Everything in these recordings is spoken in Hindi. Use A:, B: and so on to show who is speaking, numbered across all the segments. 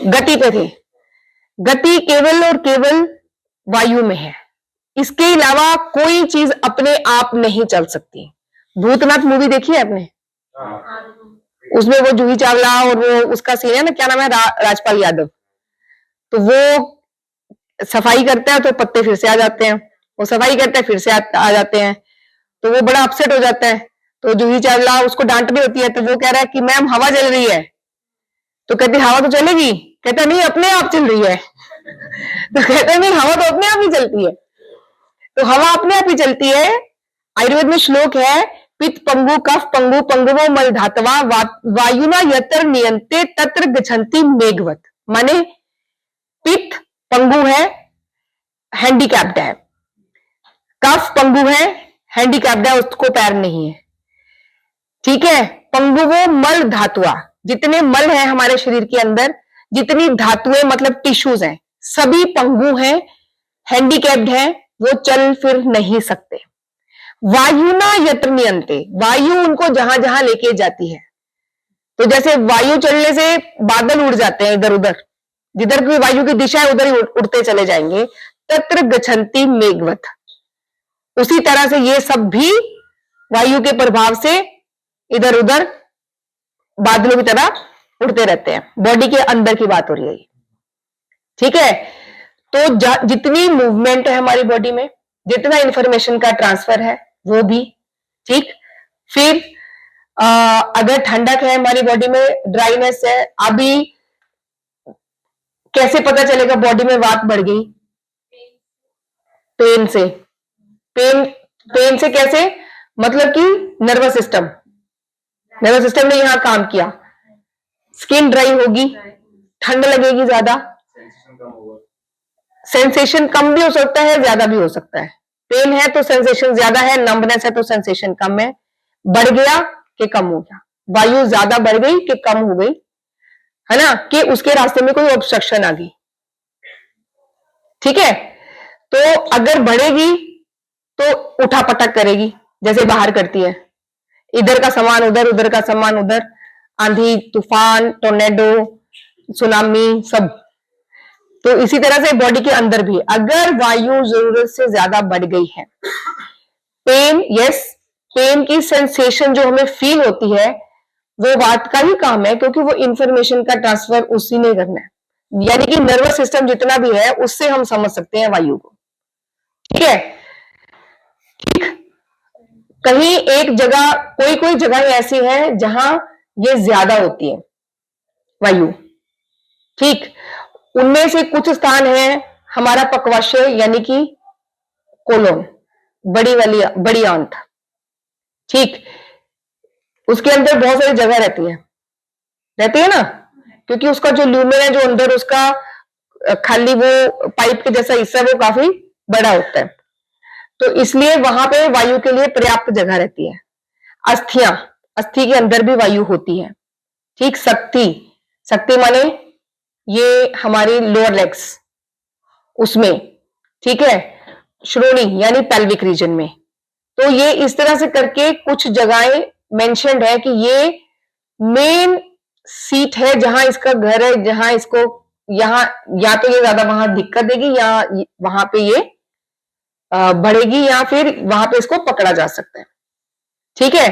A: गति पे थे। गति केवल और केवल वायु में है, इसके अलावा कोई चीज अपने आप नहीं चल सकती। भूतनाथ मूवी देखी है आपने? उसमें वो जूही चावला और वो उसका सीन है ना, क्या नाम है, राजपाल यादव। तो वो सफाई करता है तो पत्ते फिर से आ जाते हैं, वो सफाई करता है फिर से आ जाते हैं, तो वो बड़ा अपसेट हो जाता है। तो जूही चावला उसको डांट रही होती है, तो वो कह रहा है कि मैम हवा चल रही है। तो कहती हवा तो चलेगी, कहता नहीं अपने आप चल रही है। तो कहते नहीं हवा तो अपने आप ही चलती है। तो हवा अपने आप ही चलती है। आयुर्वेद में श्लोक है, पित्त पंगु कफ पंगु पंगुवो मल धातवा वायुना यत्र नियंते तत्र गच्छन्ति मेघवत। माने पित्त पंगु है, हैंडीकैप्ड है, कफ पंगु है, हैंडीकैप्ड है, उसको पैर नहीं है, ठीक है। पंगुवो मल धातुआ, जितने मल है हमारे शरीर के अंदर, जितनी धातुएं मतलब टिश्यूज हैं, सभी पंगु हैं, हैंडीकैप्ड हैं, वो चल फिर नहीं सकते। वायु ना यत्र नियंते, वायु उनको जहां जहां लेके जाती है। तो जैसे वायु चलने से बादल उड़ जाते हैं इधर उधर, जिधर की वायु की दिशा है उधर ही उड़ते चले जाएंगे। तत्र गच्छन्ति मेघवत, उसी तरह से ये सब भी वायु के प्रभाव से इधर उधर बादलों की तरह उड़ते रहते हैं। बॉडी के अंदर की बात हो रही है, ठीक है। तो जितनी मूवमेंट है हमारी बॉडी में, जितना इंफॉर्मेशन का ट्रांसफर है वो भी, ठीक। फिर अगर ठंडक है हमारी बॉडी में, ड्राइनेस है, अभी कैसे पता चलेगा बॉडी में वात बढ़ गई? पेन से। पेन से कैसे? मतलब कि नर्वस सिस्टम ने यहां काम किया, स्किन ड्राई होगी, ठंड लगेगी ज्यादा, सेंसेशन कम भी हो सकता है, ज्यादा भी हो सकता है। पेन है तो सेंसेशन ज्यादा है, नंबनेस है तो सेंसेशन कम है। बढ़ गया कि कम हो गया, वायु ज्यादा बढ़ गई कि कम हो गई, है ना, कि उसके रास्ते में कोई ऑब्स्ट्रक्शन आ गई, ठीक है। तो अगर बढ़ेगी तो उठापटक करेगी, जैसे बाहर करती है, इधर का सामान उधर, उधर का सामान उधर, आंधी तूफान टोर्नेडो सुनामी सब। तो इसी तरह से बॉडी के अंदर भी अगर वायु जरूरत से ज्यादा बढ़ गई है, पेन, यस, पेन की सेंसेशन जो हमें फील होती है वो वात का ही काम है, क्योंकि वो इंफॉर्मेशन का ट्रांसफर उसी ने करना है। यानी कि नर्वस सिस्टम जितना भी है उससे हम समझ सकते हैं वायु को, ठीक है। ठीक, कहीं एक जगह, कोई जगह ऐसी है जहां ये ज्यादा होती है वायु, ठीक। उनमें से कुछ स्थान है हमारा पक्वाशय यानी कि कोलोन, बड़ी आंत, ठीक। उसके अंदर बहुत सारी जगह रहती है ना, क्योंकि उसका जो ल्यूमेन है, जो अंदर उसका खाली वो पाइप के जैसा हिस्सा, वो काफी बड़ा होता है, तो इसलिए वहां पे वायु के लिए पर्याप्त जगह रहती है। अस्थि के अंदर भी वायु होती है, ठीक। शक्ति माने ये हमारी लोअर लेग्स, उसमें, ठीक है। श्रोणी यानी पेल्विक रीजन में। तो ये इस तरह से करके कुछ जगहें मेंशन्ड है कि ये मेन सीट है जहां इसका घर है, जहां इसको, यहां या तो ये ज्यादा वहां दिक्कत देगी, या वहां पे ये बढ़ेगी, या फिर वहां पे इसको पकड़ा जा सकता है, ठीक है।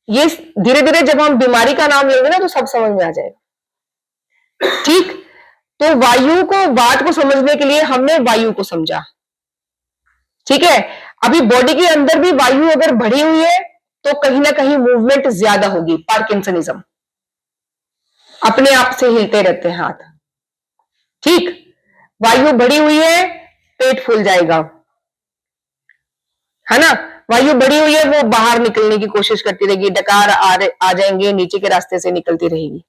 A: ये धीरे धीरे जब हम बीमारी का नाम लेंगे ना तो सब समझ में आ जाएगा, ठीक। तो वायु को, बात को समझने के लिए हमने वायु को समझा, ठीक है। अभी बॉडी के अंदर भी वायु अगर बढ़ी हुई है तो कहीं ना कहीं मूवमेंट ज्यादा होगी, पार्किंसनिज्म, अपने आप से हिलते रहते हैं हाथ, ठीक। वायु बढ़ी हुई है, पेट फूल जाएगा, है ना। वायु बढ़ी हुई है, वो बाहर निकलने की कोशिश करती रहेगी, डकार आ जाएंगे, नीचे के रास्ते से निकलती रहेगी,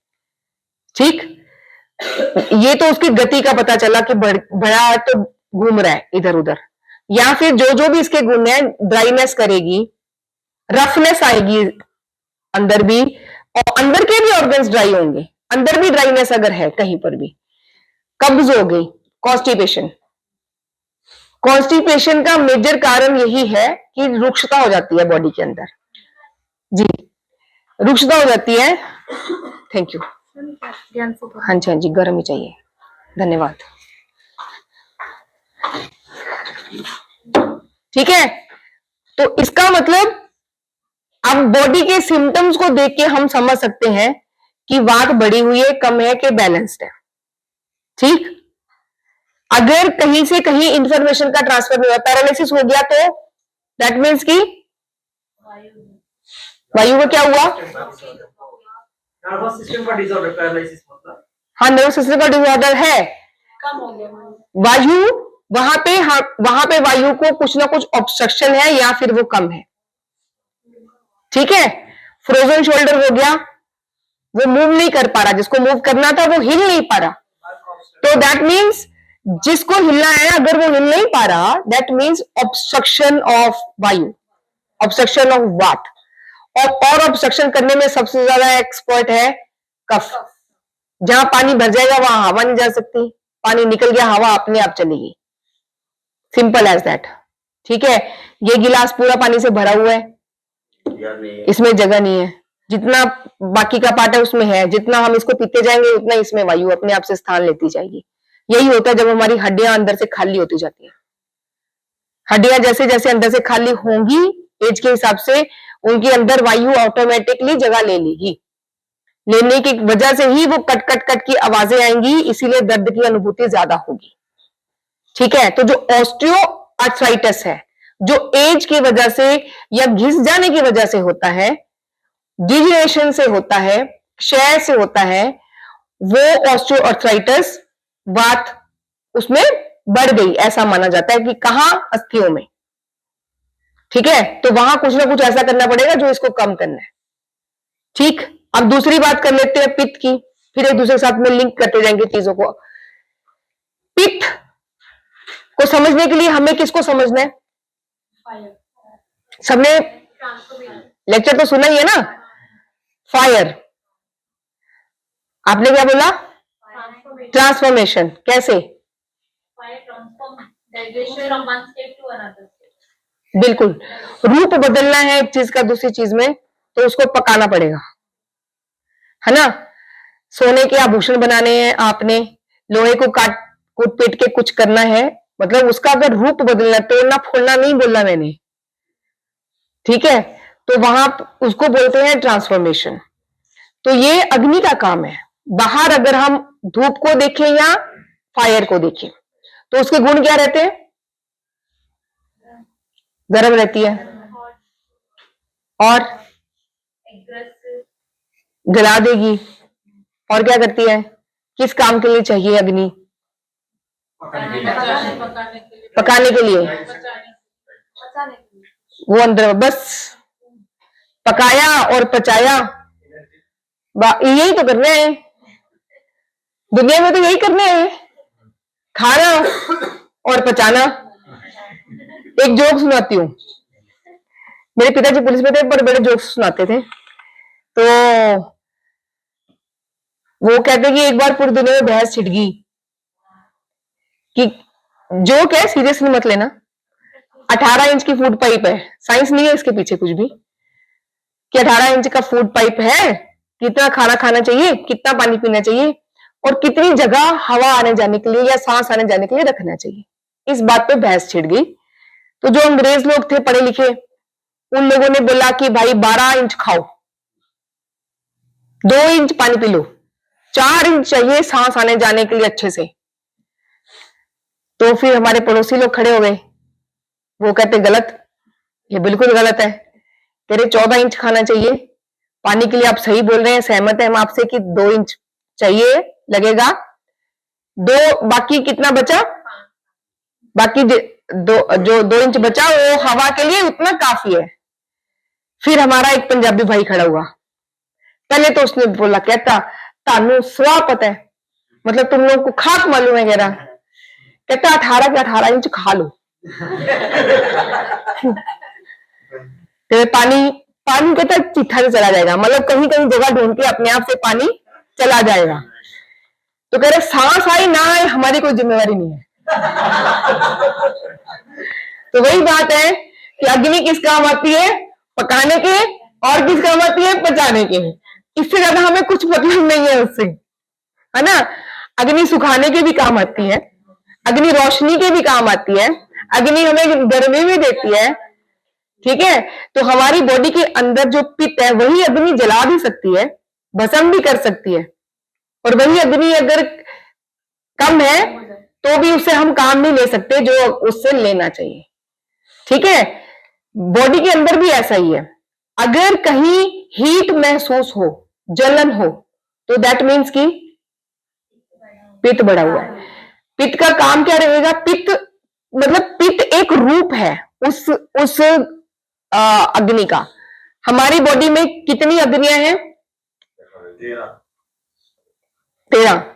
A: ठीक। ये तो उसकी गति का पता चला कि बढ़ा है तो घूम रहा है इधर उधर, या फिर जो भी इसके गुण है, ड्राइनेस करेगी, रफनेस आएगी अंदर भी, और अंदर के भी ऑर्गन्स ड्राई होंगे, अंदर भी ड्राइनेस अगर है कहीं पर भी, कब्ज हो गई, कॉन्स्टिपेशन का मेजर कारण यही है कि रुक्षता हो जाती है बॉडी के अंदर, जी रुक्षता हो जाती है। Thank you. हाँ जी, हाँ जी, गर्म ही चाहिए। धन्यवाद। ठीक है, तो इसका मतलब अब बॉडी के सिम्टम्स को देख के हम समझ सकते हैं कि वात बढ़ी हुई है, कम है कि बैलेंस्ड है। ठीक, अगर कहीं से कहीं इंफॉर्मेशन का ट्रांसफर नहीं हुआ, पैरालिसिस हो गया, तो दैट मीन्स कि वायु का क्या हुआ?
B: नर्वस सिस्टम का डिसऑर्डर, पैरालिसिस मतलब।
A: हाँ, नर्वस सिस्टम का डिसऑर्डर है।
B: कम हो गया
A: वायु वहां पे, हाँ, वहां पे वायु को कुछ ना कुछ ऑब्स्ट्रक्शन है या फिर वो कम है। ठीक है, फ्रोजन शोल्डर हो गया, वो मूव नहीं कर पा रहा, जिसको मूव करना था वो हिल नहीं पा रहा, तो दैट मीन्स जिसको हिलना है अगर वो हिल नहीं पा रहा, दैट मीन्स ऑब्स्ट्रक्शन ऑफ वायु, ऑब्स्ट्रक्शन ऑफ वात। और ऑब्स्ट्रक्शन करने में सबसे ज्यादा एक्सपर्ट है कफ। जहां पानी भर जाएगा वहां हवा नहीं जा सकती, पानी निकल गया हवा अपने आप चलेगी, सिंपल एज दैट। ठीक है, ये गिलास पूरा पानी से भरा हुआ है, इसमें जगह नहीं है, जितना बाकी का पार्ट है उसमें है, जितना हम इसको पीते जाएंगे उतना इसमें वायु अपने आप से स्थान लेती जाएगी। यही होता है जब हमारी हड्डियां अंदर से खाली होती जाती हैं। हड्डियां जैसे जैसे अंदर से खाली होंगी एज के हिसाब से, उनके अंदर वायु ऑटोमेटिकली जगह ले लेगी। लेने की वजह से ही वो कट कट कट की आवाजें आएंगी, इसीलिए दर्द की अनुभूति ज्यादा होगी। ठीक है, तो जो ऑस्टियो आर्थराइटिस है, जो एज की वजह से या घिस जाने की वजह से होता है, डिजेनरेशन से होता है, क्षय से होता है, वो ऑस्टियो आर्थराइटिस वात उसमें बढ़ गई ऐसा माना जाता है कि कहां? अस्थियों में। ठीक है, तो वहां कुछ ना कुछ ऐसा करना पड़ेगा जो इसको कम करना है। ठीक, अब दूसरी बात कर लेते हैं पित्त की, फिर एक दूसरे के साथ में लिंक करते जाएंगे चीजों को। पित्त को समझने के लिए हमें किसको समझना है? सबने लेक्चर तो सुना ही है ना, फायर। आपने क्या बोला? ट्रांसफॉर्मेशन। कैसे? बिल्कुल, रूप बदलना है एक चीज का दूसरी चीज में, तो उसको पकाना पड़ेगा, है ना। सोने के आभूषण बनाने हैं आपने, लोहे को काट कूट पीट के कुछ करना है, मतलब उसका अगर रूप बदलना, तोड़ना फोड़ना नहीं बोला मैंने। ठीक है, तो वहां उसको बोलते हैं ट्रांसफॉर्मेशन। तो ये अग्नि का काम है। बाहर अगर हम धूप को देखें या फायर को देखें, तो उसके गुण क्या रहते हैं? गर्म रहती है और जला देगी, और क्या करती है? किस काम के लिए चाहिए अग्नि? पकाने के लिए। वो अंदर बस पकाया और पचाया, यही तो करना है दुनिया में, तो यही करना है, खाना और पचाना। एक जोक सुनाती हूँ, मेरे पिताजी पुलिस में थे, बड़े बड़े जोक सुनाते थे। तो वो कहते कि एक बार पूरी दुनिया में बहस छिड़ गई कि जोक है, सीरियसली मत लेना, 18 इंच की फूड पाइप है, साइंस नहीं है इसके पीछे कुछ भी, कि 18 इंच का फूड पाइप है, कितना खाना खाना चाहिए, कितना पानी पीना चाहिए, और कितनी जगह हवा आने जाने के लिए या सांस आने जाने के लिए रखना चाहिए। इस बात पे बहस छिड़ गई। तो जो अंग्रेज लोग थे पढ़े लिखे, उन लोगों ने बोला कि भाई 12 इंच खाओ, 2 इंच पानी पी लो, 4 इंच चाहिए सांस आने जाने के लिए अच्छे से। तो फिर हमारे पड़ोसी लोग खड़े हो गए, वो कहते गलत, ये बिल्कुल गलत है, तेरे 14 इंच खाना चाहिए पानी के लिए। आप सही बोल रहे हैं, सहमत है हम आपसे कि 2 इंच चाहिए लगेगा, बाकी कितना बचा? बाकी जो 2 इंच बचा वो हवा के लिए उतना काफी है। फिर हमारा एक पंजाबी भाई खड़ा हुआ, पहले तो उसने बोला, कहता तानू स्वा पता है, मतलब तुम लोग को खाक मालूम है, कह रहा, कहता 18 के 18 इंच खा लो। तो पानी कहता चिट्ठा से चला जाएगा, मतलब कहीं कहीं जगह ढूंढ के अपने आप से पानी चला जाएगा। तो कह रहे सांस आई ना आए हमारी कोई जिम्मेवारी नहीं है। तो वही बात है कि अग्नि किस काम आती है? पकाने के, और किस काम आती है? पचाने के। इससे ज्यादा हमें कुछ मतलब नहीं है उससे, है ना। अग्नि सुखाने के भी काम आती है, अग्नि रोशनी के भी काम आती है, अग्नि हमें गर्मी भी देती है, ठीक है। तो हमारी बॉडी के अंदर जो पित्त है वही अग्नि जला भी सकती है, भस्म भी कर सकती है, और वही अग्नि अगर कम है तो भी उससे हम काम नहीं ले सकते जो उससे लेना चाहिए, ठीक है। बॉडी के अंदर भी ऐसा ही है, अगर कहीं हीट महसूस हो, जलन हो, तो दैट मीन्स कि पित्त बढ़ा हुआ है। पित्त का काम क्या रहेगा? पित्त मतलब पित्त एक रूप है उस अग्नि का। हमारी बॉडी में कितनी अग्नियां हैं? 13।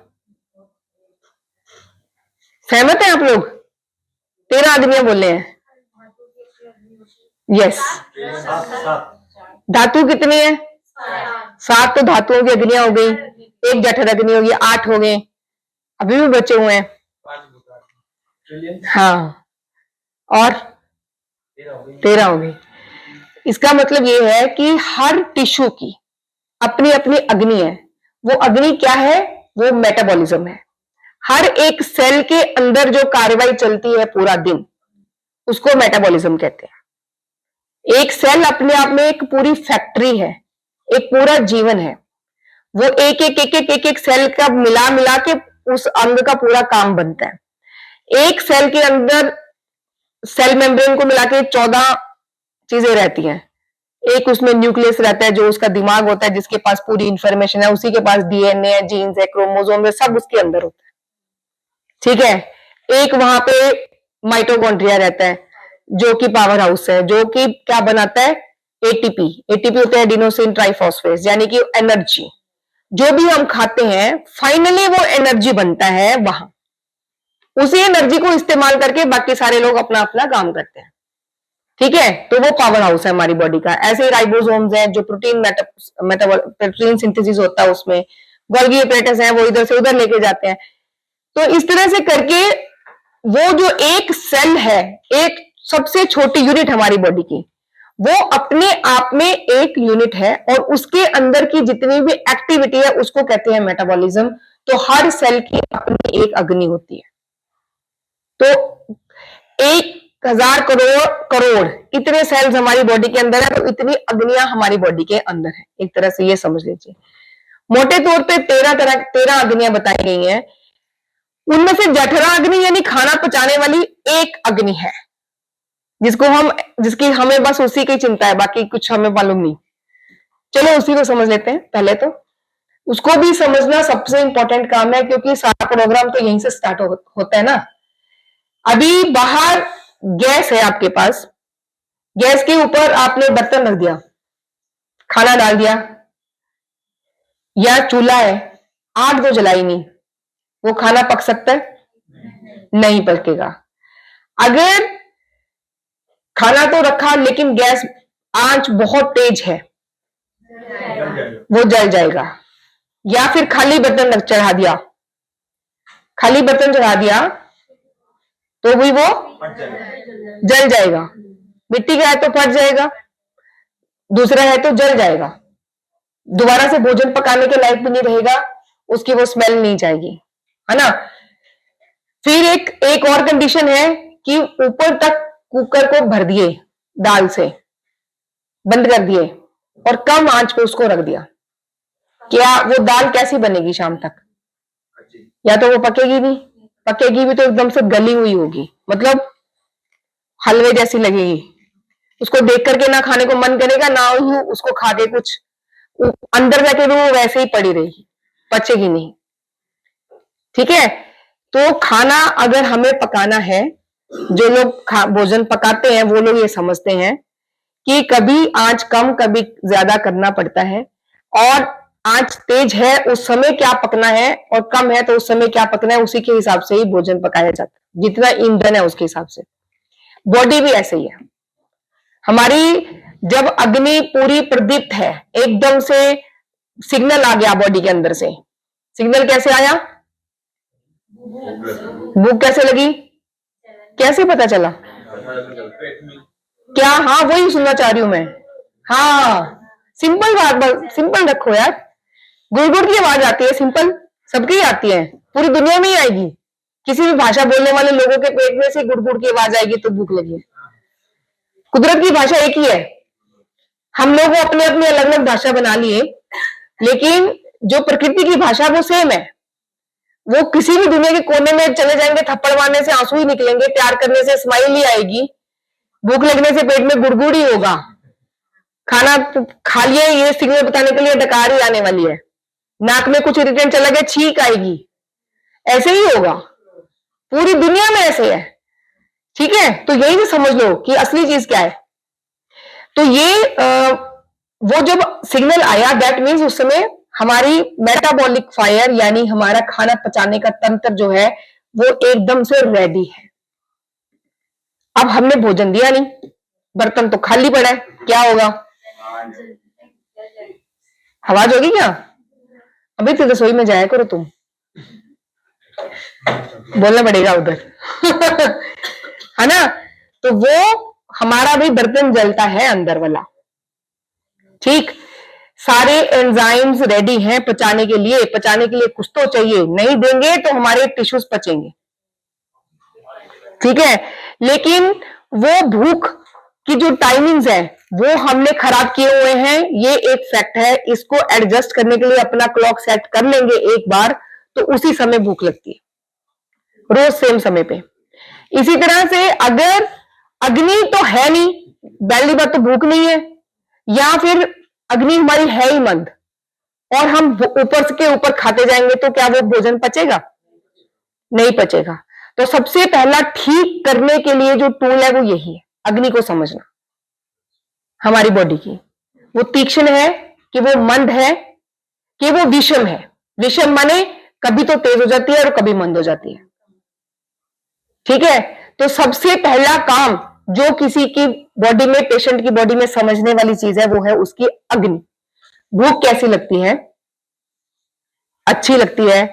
A: सहमत हैं आप लोग? 13 अग्नियां बोले हैं। यस। धातु कितनी है? 7। तो धातुओं की अग्नियां हो गई, एक जठर अग्नि होगी, 8 हो गए, अभी भी बचे हुए हैं। हाँ, और 13 हो गई। इसका मतलब ये है कि हर टिश्यू की अपनी अपनी अग्नि है। वो अग्नि क्या है? वो मेटाबॉलिज्म है। हर एक सेल के अंदर जो कार्रवाई चलती है पूरा दिन, उसको मेटाबॉलिज्म कहते हैं। एक सेल अपने आप में एक पूरी फैक्ट्री है, एक पूरा जीवन है। वो एक सेल का मिला मिला के उस अंग का पूरा काम बनता है। एक सेल के अंदर सेल मेम्ब्रेन को मिला के 14 चीजें रहती हैं। एक उसमें न्यूक्लियस रहता है जो उसका दिमाग होता है, जिसके पास पूरी इंफॉर्मेशन है, उसी के पास डीएनए है, जीन्स है, क्रोमोसोम है, सब उसके अंदर होता है, ठीक है। एक वहां पे माइटोकॉन्ड्रिया रहता है जो कि पावर हाउस है, जो कि क्या बनाता है? एटीपी। एटीपी होता है एडिनोसिन ट्राइफॉस्फेट, यानी कि एनर्जी। जो भी हम खाते हैं फाइनली वो एनर्जी बनता है वहां। उसी एनर्जी को इस्तेमाल करके बाकी सारे लोग अपना अपना काम करते हैं, ठीक है। तो वो पावर हाउस है हमारी बॉडी का। ऐसे ही राइबोसोम्स हैं जो प्रोटीन सिंथेसिस होता है उसमें, गोल्गी एपरेटस है वो इधर से उधर लेके जाते हैं। तो इस तरह से करके वो जो एक सेल है, एक सबसे छोटी यूनिट हमारी बॉडी की, वो अपने आप में एक यूनिट है, और उसके अंदर की जितनी भी एक्टिविटी है उसको कहते हैं मेटाबॉलिज्म। तो हर सेल की अपनी एक अग्नि होती है। तो 1000 करोड़ करोड़ इतने सेल्स हमारी बॉडी के अंदर है, तो इतनी अग्नियां हमारी बॉडी के अंदर है। एक तरह से ये समझ लीजिए। मोटे तौर पे 13 अग्नियां बताई गई हैं। उनमें से जठरा अग्नि यानी खाना पचाने वाली एक अग्नि है, जिसकी हमें बस उसी की चिंता है, बाकी कुछ हमें मालूम नहीं। चलो उसी को समझ लेते हैं पहले। तो उसको भी समझना सबसे इंपॉर्टेंट काम है, क्योंकि सारा प्रोग्राम तो यहीं से स्टार्ट होता है ना। अभी बाहर गैस है आपके पास, गैस के ऊपर आपने बर्तन रख दिया, खाना डाल दिया, या चूल्हा है, आग तो जलाई नहीं, वो खाना पक सकता है? नहीं पकेगा। अगर खाना तो रखा लेकिन गैस आंच बहुत तेज है, वो जल जाएगा। या फिर खाली बर्तन चढ़ा दिया, खाली बर्तन चढ़ा दिया तो भी वो जल जाएगा। मिट्टी का है तो फट जाएगा, दूसरा है तो जल जाएगा, दोबारा से भोजन पकाने के लायक भी नहीं रहेगा, उसकी वो स्मेल नहीं जाएगी, है ना। फिर एक और कंडीशन है कि ऊपर तक कुकर को भर दिए, दाल से बंद कर दिए और कम आंच पे उसको रख दिया, क्या वो दाल कैसी बनेगी शाम तक? या तो वो पकेगी नहीं, पकेगी भी तो एकदम से गली हुई होगी, मतलब हलवे जैसी लगेगी। उसको देख करके ना खाने को मन करेगा, ना ही उसको खा के कुछ अंदर जाके भी वो वैसे ही पड़ी रहेगी, पचेगी नहीं, ठीक है। तो खाना अगर हमें पकाना है, जो लोग भोजन पकाते हैं वो लोग ये समझते हैं कि कभी आंच कम कभी ज्यादा करना पड़ता है, और आंच तेज है उस समय क्या पकना है, और कम है तो उस समय क्या पकना है, उसी के हिसाब से ही भोजन पकाया जाता है, जितना ईंधन है उसके हिसाब से। बॉडी भी ऐसे ही है हमारी। जब अग्नि पूरी प्रदीप्त है, एकदम से सिग्नल आ गया बॉडी के अंदर से, सिग्नल कैसे आया? भूख कैसे लगी? कैसे पता चला? क्या? हाँ वही सुनना चाह रही हूं मैं। हाँ सिंपल बात, सिंपल रखो यार। गुड़गुड़ की आवाज आती है, सिंपल, सबकी आती है, पूरी दुनिया में ही आएगी। किसी भी भाषा बोलने वाले लोगों के पेट में से गुड़गुड़ की आवाज आएगी तो भूख लगी है। कुदरत की भाषा एक ही है। हम लोग अपने अपनी अलग अलग भाषा बना लिए, लेकिन जो प्रकृति की भाषा वो सेम है। वो किसी भी दुनिया के कोने में चले जाएंगे, थप्पड़ मारने से आंसू ही निकलेंगे, प्यार करने से स्माइल ही आएगी, भूख लगने से पेट में गुड़गुड़ ही होगा, खाना खा लिए ये सिग्नल बताने के लिए डकार ही आने वाली है, नाक में कुछ इरिटेंट चला गया छींक आएगी, ऐसे ही होगा। पूरी दुनिया में ऐसे है, ठीक है। तो यही भी समझ लो कि असली चीज क्या है। तो ये वो जब सिग्नल आया, दैट मीन्स उस समय हमारी मेटाबॉलिक फायर यानी हमारा खाना पचाने का तंत्र जो है वो एकदम से रेडी है। अब हमने भोजन दिया नहीं, बर्तन तो खाली पड़ा है, क्या होगा? आवाज होगी क्या? अभी तो रसोई में जाया करो तुम, बोलना पड़ेगा उधर है ना। तो वो हमारा भी बर्तन जलता है अंदर वाला, ठीक। सारे एंजाइम्स रेडी हैं पचाने के लिए, पचाने के लिए कुछ तो चाहिए, नहीं देंगे तो हमारे टिश्यूज पचेंगे, ठीक है। लेकिन वो भूख की जो टाइमिंग्स है वो हमने खराब किए हुए हैं, ये एक फैक्ट है। इसको एडजस्ट करने के लिए अपना क्लॉक सेट कर लेंगे एक बार तो उसी समय भूख लगती है, रोज सेम समय पे। इसी तरह से अगर अग्नि तो है नहीं, पहली बात तो भूख नहीं है, या फिर अग्नि हमारी है ही मंद और हम ऊपर के ऊपर खाते जाएंगे तो क्या वो भोजन पचेगा? नहीं पचेगा। तो सबसे पहला ठीक करने के लिए जो टूल है वो यही है, अग्नि को समझना हमारी बॉडी की। वो तीक्ष्ण है कि वो मंद है कि वो विषम है। विषम माने कभी तो तेज हो जाती है और कभी मंद हो जाती है, ठीक है। तो सबसे पहला काम जो किसी की बॉडी में, पेशेंट की बॉडी में समझने वाली चीज है वो है उसकी अग्नि। भूख कैसी लगती है? अच्छी लगती है,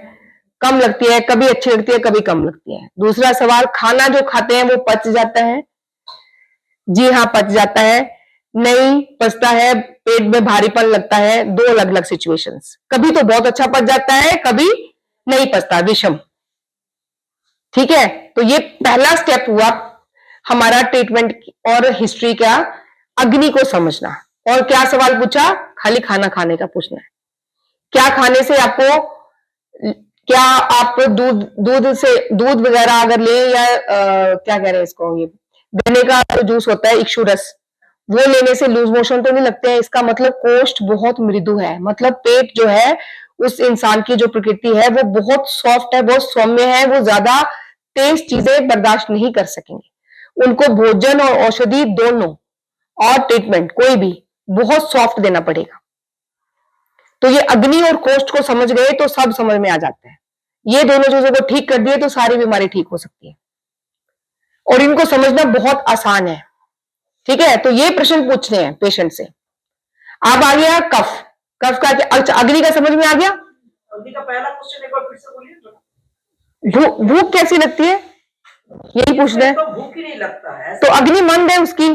A: कम लगती है, कभी अच्छी लगती है कभी कम लगती है। दूसरा सवाल, खाना जो खाते हैं वो पच जाता है? जी हाँ, पच जाता है। नहीं पचता है, पेट में भारीपन लगता है। दो अलग अलग सिचुएशंस, कभी तो बहुत अच्छा पच जाता है, कभी नहीं पचता, विषम, ठीक है। तो ये पहला स्टेप हुआ हमारा ट्रीटमेंट और हिस्ट्री का, अग्नि को समझना। और क्या सवाल पूछा? खाली खाना खाने का पूछना है। क्या खाने से आपको, क्या आप दूध वगैरह अगर ले, या क्या कह रहे हैं इसको, ये गन्ने का जो जूस होता है, इक्षु रस, वो लेने से लूज मोशन तो नहीं लगते हैं। इसका मतलब कोष्ठ बहुत मृदु है, मतलब पेट जो है उस इंसान की जो प्रकृति है वो बहुत सॉफ्ट है, बहुत सौम्य है, वो ज्यादा तेज चीजें बर्दाश्त नहीं कर सकेंगे। उनको भोजन और औषधि दोनों और ट्रीटमेंट कोई भी बहुत सॉफ्ट देना पड़ेगा। तो ये अग्नि और कोष्ठ को समझ गए तो सब समझ में आ जाता है। ये दोनों चीजों को ठीक कर दिए तो सारी बीमारी ठीक हो सकती है, और इनको समझना बहुत आसान है, ठीक है। तो ये प्रश्न पूछने हैं पेशेंट से। अब आ गया कफ। कफ का क्या? अच्छा, अग्नि का समझ में आ गया।
B: अग्नि का पहला क्वेश्चन एक बार फिर से बोलिए।
A: भूख कैसी लगती है, यही पूछना है।
B: तो भूख ही नहीं लगता है,
A: तो अग्नि मंद है उसकी,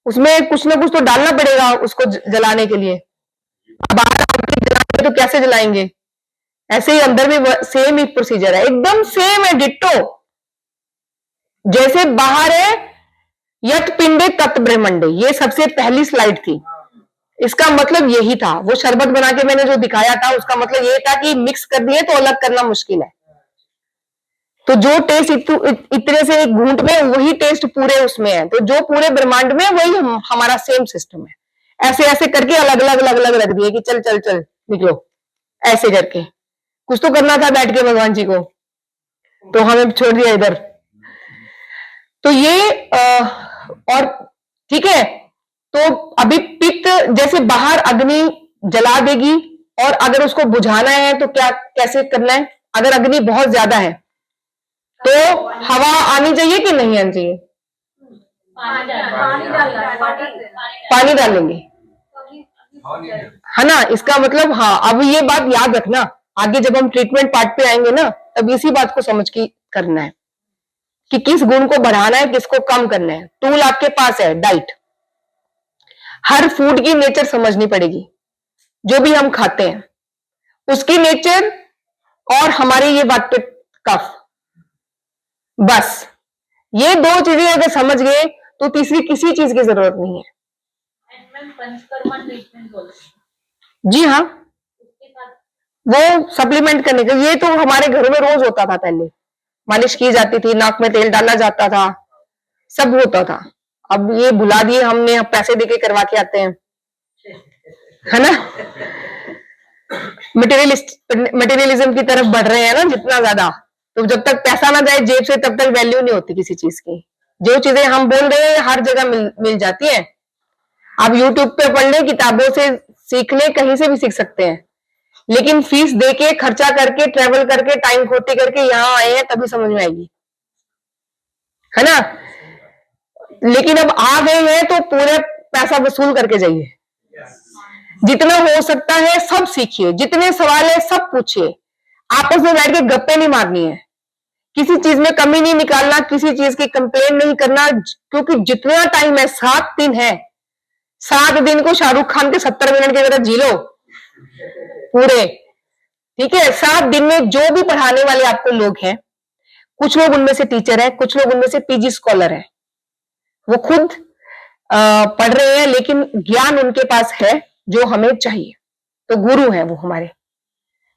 A: उसमें कुछ ना कुछ तो डालना पड़ेगा उसको जलाने के लिए। बाहर अग्नि जलाएंगे तो कैसे जलाएंगे? ऐसे ही अंदर भी सेम ही प्रोसीजर है, एकदम सेम है, डिट्टो। जैसे बाहर है यत पिंडे तत् ब्रह्मंडे, ये सबसे पहली स्लाइड थी। इसका मतलब यही था, वो शरबत बना के मैंने जो दिखाया था उसका मतलब ये था कि मिक्स कर दिए तो अलग करना मुश्किल है। तो जो टेस्ट इतने से एक घूंट में, वही टेस्ट पूरे उसमें है। तो जो पूरे ब्रह्मांड में वही हमारा सेम सिस्टम है। ऐसे ऐसे करके अलग अलग रख दिए कि चल चल चल निकलो, ऐसे करके कुछ तो करना था बैठ के भगवान जी को, तो हमें छोड़ दिया इधर। तो ये और ठीक है। तो अभी पित्त जैसे बाहर अग्नि जला देगी, और अगर उसको बुझाना है तो क्या कैसे करना है? अगर अग्नि बहुत ज्यादा है तो हवा आनी चाहिए कि नहीं आनी चाहिए? पानी डालेंगे, है ना। इसका मतलब, हाँ, अब ये बात याद रखना, आगे जब हम ट्रीटमेंट पार्ट पे आएंगे ना तब इसी बात को समझ के करना है कि किस गुण को बढ़ाना है, किसको कम करना है। टूल आपके पास है, डाइट। हर फूड की नेचर समझनी पड़ेगी, जो भी हम खाते हैं। उसकी नेचर और हमारी ये बात पे कफ, बस ये दो चीजें अगर समझ गए तो तीसरी किसी चीज की जरूरत नहीं है।
C: पंचकर्मा ट्रीटमेंट बोल
A: जी हाँ,
C: उसके साथ
A: वो सप्लीमेंट करने का, ये तो हमारे घरों में रोज होता था। पहले मालिश की जाती थी, नाक में तेल डाला जाता था, सब होता था। अब ये भुला दिए हमने, अब पैसे देके करवा के आते हैं, है ना। मटेरियलिज्म की तरफ बढ़ रहे हैं ना जितना ज्यादा, तो जब तक पैसा ना जाए जेब से तब तक वैल्यू नहीं होती किसी चीज की। जो चीजें हम बोल रहे हैं हर जगह मिल जाती है। आप यूट्यूब पे पढ़ लें, किताबों से सीख लें, कहीं से भी सीख सकते हैं, लेकिन फीस देके, खर्चा करके, ट्रेवल करके, टाइम खोटी करके यहाँ आए हैं तभी समझ में आएगी, है ना। लेकिन अब आ गए हैं तो पूरे पैसा वसूल करके जाइए। जितना हो सकता है सब सीखिए, जितने सवाल है सब पूछिए, आपस में बैठ के गप्पे नहीं मारनी है, किसी चीज में कमी नहीं निकालना, किसी चीज की कंप्लेन नहीं करना, क्योंकि जितना टाइम है 7 दिन है, 7 दिन को शाहरुख खान के 70 मिनट के तरह जी लो पूरे, ठीक है। 7 दिन में जो भी पढ़ाने वाले आपको लोग हैं, कुछ लोग उनमें से टीचर है, कुछ लोग उनमें से पीजी स्कॉलर है, वो खुद पढ़ रहे हैं, लेकिन ज्ञान उनके पास है जो हमें चाहिए, तो गुरु है वो हमारे।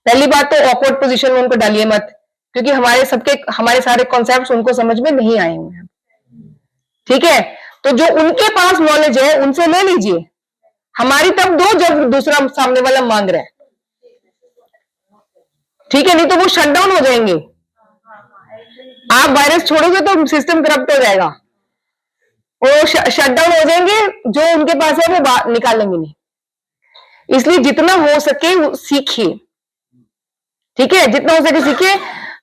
A: पहली बात तो ऑकवर्ड पोजीशन में उनको डालिए मत, क्योंकि हमारे सारे कॉन्सेप्ट्स उनको समझ में नहीं आए हुए हैं, ठीक है। तो जो उनके पास नॉलेज है उनसे ले लीजिए, हमारी तब दो जब दूसरा सामने वाला मांग रहा है, ठीक है। नहीं तो वो शट डाउन हो जाएंगे। आप वायरस छोड़ोगे तो सिस्टम करप्ट हो जाएगा, वो शट डाउन हो जाएंगे, जो उनके पास है वो निकालेंगे नहीं। इसलिए जितना हो सके सीखिए, ठीक है, जितना हो सके सीखिए।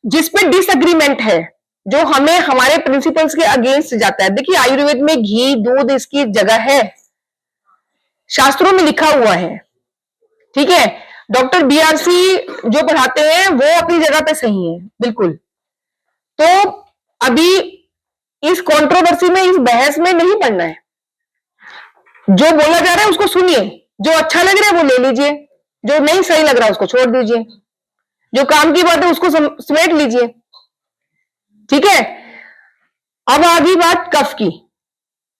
A: जिस पे डिसएग्रीमेंट है, जो हमें हमारे प्रिंसिपल्स के अगेंस्ट जाता है, देखिए आयुर्वेद में घी दूध इसकी जगह है, शास्त्रों में लिखा हुआ है, ठीक है। डॉक्टर बीआरसी जो पढ़ाते हैं वो अपनी जगह पे सही है बिल्कुल। तो अभी इस कंट्रोवर्सी में, इस बहस में नहीं पड़ना है, जो बोला जा रहा है उसको सुनिए, जो अच्छा लग रहा है वो ले लीजिए, जो नहीं सही लग रहा है उसको छोड़ दीजिए, जो काम की बात है उसको समेट लीजिए, ठीक है। अब आ गई बात कफ की।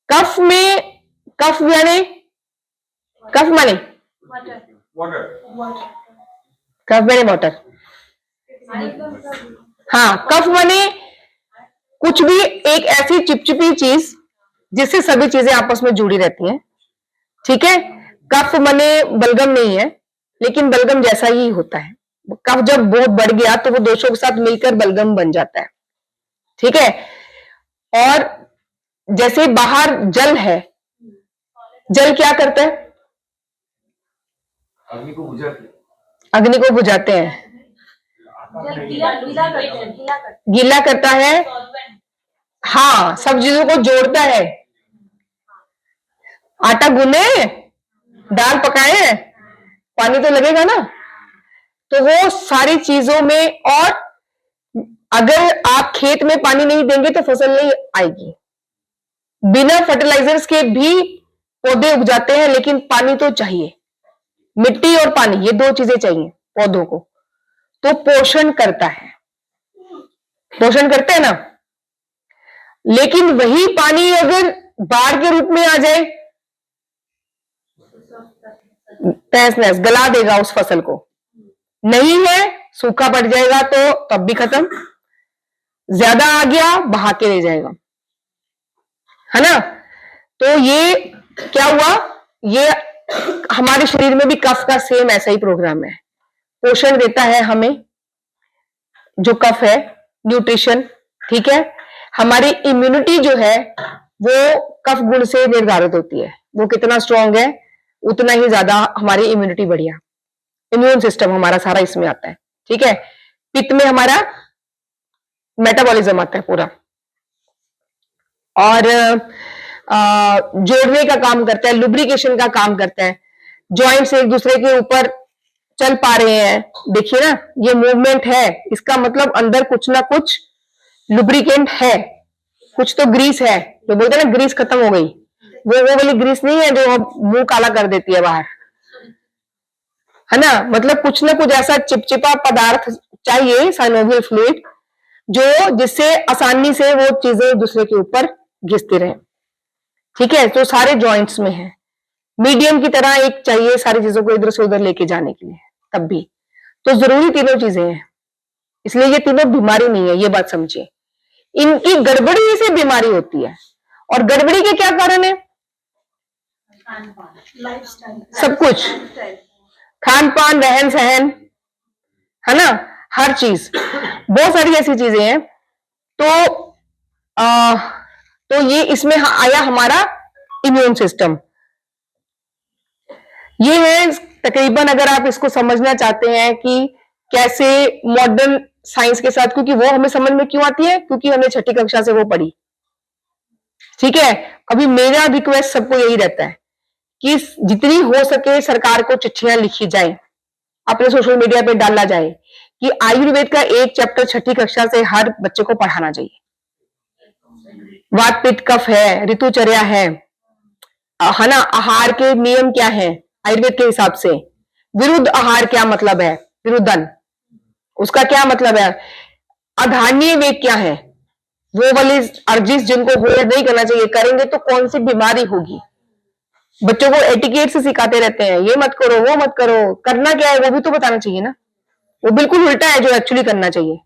A: कफ में, कफ यानी, कफ माने कफ माने वाटर, हाँ, कफ माने कुछ भी एक ऐसी चिपचिपी चीज जिससे सभी चीजें आपस में जुड़ी रहती हैं, ठीक है। कफ माने बलगम नहीं है, लेकिन बलगम जैसा ही होता है। कफ जब बहुत बढ़ गया तो वो दोषों के साथ मिलकर बलगम बन जाता है, ठीक है। और जैसे बाहर जल है, जल क्या करता है?
B: अग्नि को बुझाते हैं,
A: अग्नि को बुझाते हैं, गीला करता है, हाँ, सब चीजों को जोड़ता है। आटा गूंदे, दाल पकाए, पानी तो लगेगा ना, तो वो सारी चीजों में। और अगर आप खेत में पानी नहीं देंगे तो फसल नहीं आएगी। बिना फर्टिलाइजर्स के भी पौधे उग जाते हैं, लेकिन पानी तो चाहिए। मिट्टी और पानी, ये दो चीजें चाहिए पौधों को, तो पोषण करता है, पोषण करते हैं ना। लेकिन वही पानी अगर बाढ़ के रूप में आ जाए, तहस नहस गला देगा उस फसल को। नहीं है, सूखा पड़ जाएगा तो तब भी खत्म, ज्यादा आ गया बहा के ले जाएगा, है ना। तो ये क्या हुआ, ये हमारे शरीर में भी कफ का सेम ऐसा ही प्रोग्राम है, पोषण देता है हमें जो कफ है, न्यूट्रिशन, ठीक है। हमारी इम्यूनिटी जो है वो कफ गुण से निर्धारित होती है, वो कितना स्ट्रांग है उतना ही ज्यादा हमारी इम्यूनिटी बढ़िया, इम्यून सिस्टम हमारा सारा इसमें आता है, ठीक है। पित्त में हमारा मेटाबॉलिज्म आता है पूरा, और जोड़ने का काम करता है, लुब्रिकेशन का काम करता है। जॉइंट्स एक दूसरे के ऊपर चल पा रहे हैं, देखिए ना, ये मूवमेंट है, इसका मतलब अंदर कुछ ना कुछ लुब्रिकेंट है, कुछ तो ग्रीस है। जो बोलते हैं ना ग्रीस खत्म हो गई, वो वाली ग्रीस नहीं है जो मुंह काला कर देती है बाहर, है ना, मतलब कुछ ना कुछ ऐसा चिपचिपा पदार्थ चाहिए, साइनोवियल फ्लूइड, जो जिससे आसानी से वो चीजें दूसरे के ऊपर घिसती रहे। ठीक है, तो सारे जॉइंट्स में है, मीडियम की तरह एक चाहिए सारी चीजों को इधर से उधर लेके जाने के लिए, तब भी तो जरूरी तीनों चीजें हैं, इसलिए ये तीनों बीमारी नहीं है, ये बात समझिए। इनकी गड़बड़ी से बीमारी होती है, और गड़बड़ी के क्या कारण है? सब कुछ, खान पान, रहन सहन, है ना, हर चीज, बहुत सारी ऐसी चीजें हैं। तो ये इसमें आया हमारा इम्यून सिस्टम। ये है तकरीबन, अगर आप इसको समझना चाहते हैं कि कैसे मॉडर्न साइंस के साथ, क्योंकि वो हमें समझ में क्यों आती है, क्योंकि हमने छठी कक्षा से वो पढ़ी। ठीक है, अभी मेरा रिक्वेस्ट सबको यही रहता है कि जितनी हो सके सरकार को चिट्ठियां लिखी जाए, अपने सोशल मीडिया पे डाला जाए कि आयुर्वेद का एक चैप्टर छठी कक्षा से हर बच्चे को पढ़ाना चाहिए। वात पित्त कफ है, ऋतुचर्या है ना, आहार के नियम क्या है आयुर्वेद के हिसाब से, विरुद्ध आहार क्या मतलब है, विरुद्धन उसका क्या मतलब है, अधान्य वेग क्या है, वो वाली अर्जिश जिनको होल्ड नहीं करना चाहिए, करेंगे तो कौन सी बीमारी होगी। बच्चों को एटिकेट से सिखाते रहते हैं, ये मत करो वो मत करो, करना क्या है वो भी तो बताना चाहिए ना, वो बिल्कुल उल्टा है जो एक्चुअली करना चाहिए।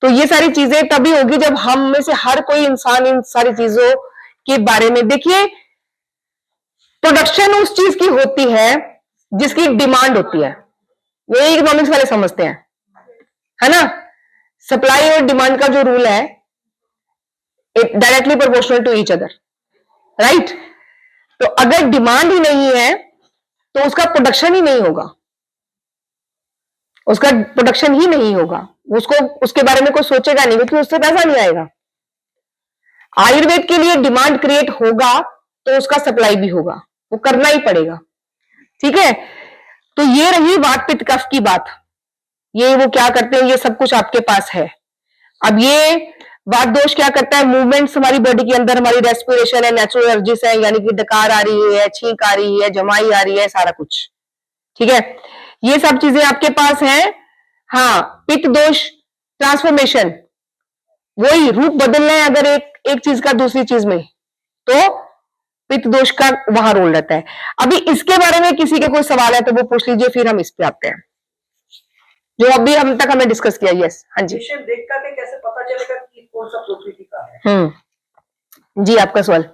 A: तो ये सारी चीजें तभी होगी जब हम में से हर कोई इंसान इन सारी चीजों के बारे में, देखिए प्रोडक्शन उस चीज की होती है जिसकी डिमांड होती है, ये इकोनॉमिक्स वाले समझते हैं, है ना, सप्लाई और डिमांड का जो रूल है, it directly proportional to each other, right. तो अगर डिमांड ही नहीं है तो उसका प्रोडक्शन ही नहीं होगा, उसका प्रोडक्शन ही नहीं होगा, उसको उसके बारे में कोई सोचेगा नहीं, क्योंकि उससे पैसा नहीं आएगा। आयुर्वेद के लिए डिमांड क्रिएट होगा तो उसका सप्लाई भी होगा, वो करना ही पड़ेगा। ठीक है, तो ये रही वात पित्त कफ की बात, ये वो क्या करते हैं, ये सब कुछ आपके पास है। अब ये वात दोष क्या करता है, मूवमेंट्स हमारी बॉडी के अंदर, हमारी रेस्पिरेशन है, नेचुरल एनर्जीज है, यानी कि डकार आ रही है, छींक आ रही है, जमाई आ रही है, सारा कुछ। ठीक है, ये सब चीजें आपके पास हैं। हाँ, पित्त दोष ट्रांसफॉर्मेशन, वही रूप बदलना है अगर एक चीज का दूसरी चीज में, तो पित्त दोष का वहां रोल रहता है। अभी इसके बारे में किसी के कोई सवाल है तो वो पूछ लीजिए, फिर हम इस पे आते हैं जो अभी हम तक हमने डिस्कस किया। यस, हाँ जी।
B: पेशेंट देख करके कैसे पता चलेगा कि कौन सा प्रकृति का है?
A: जी, आपका सवाल।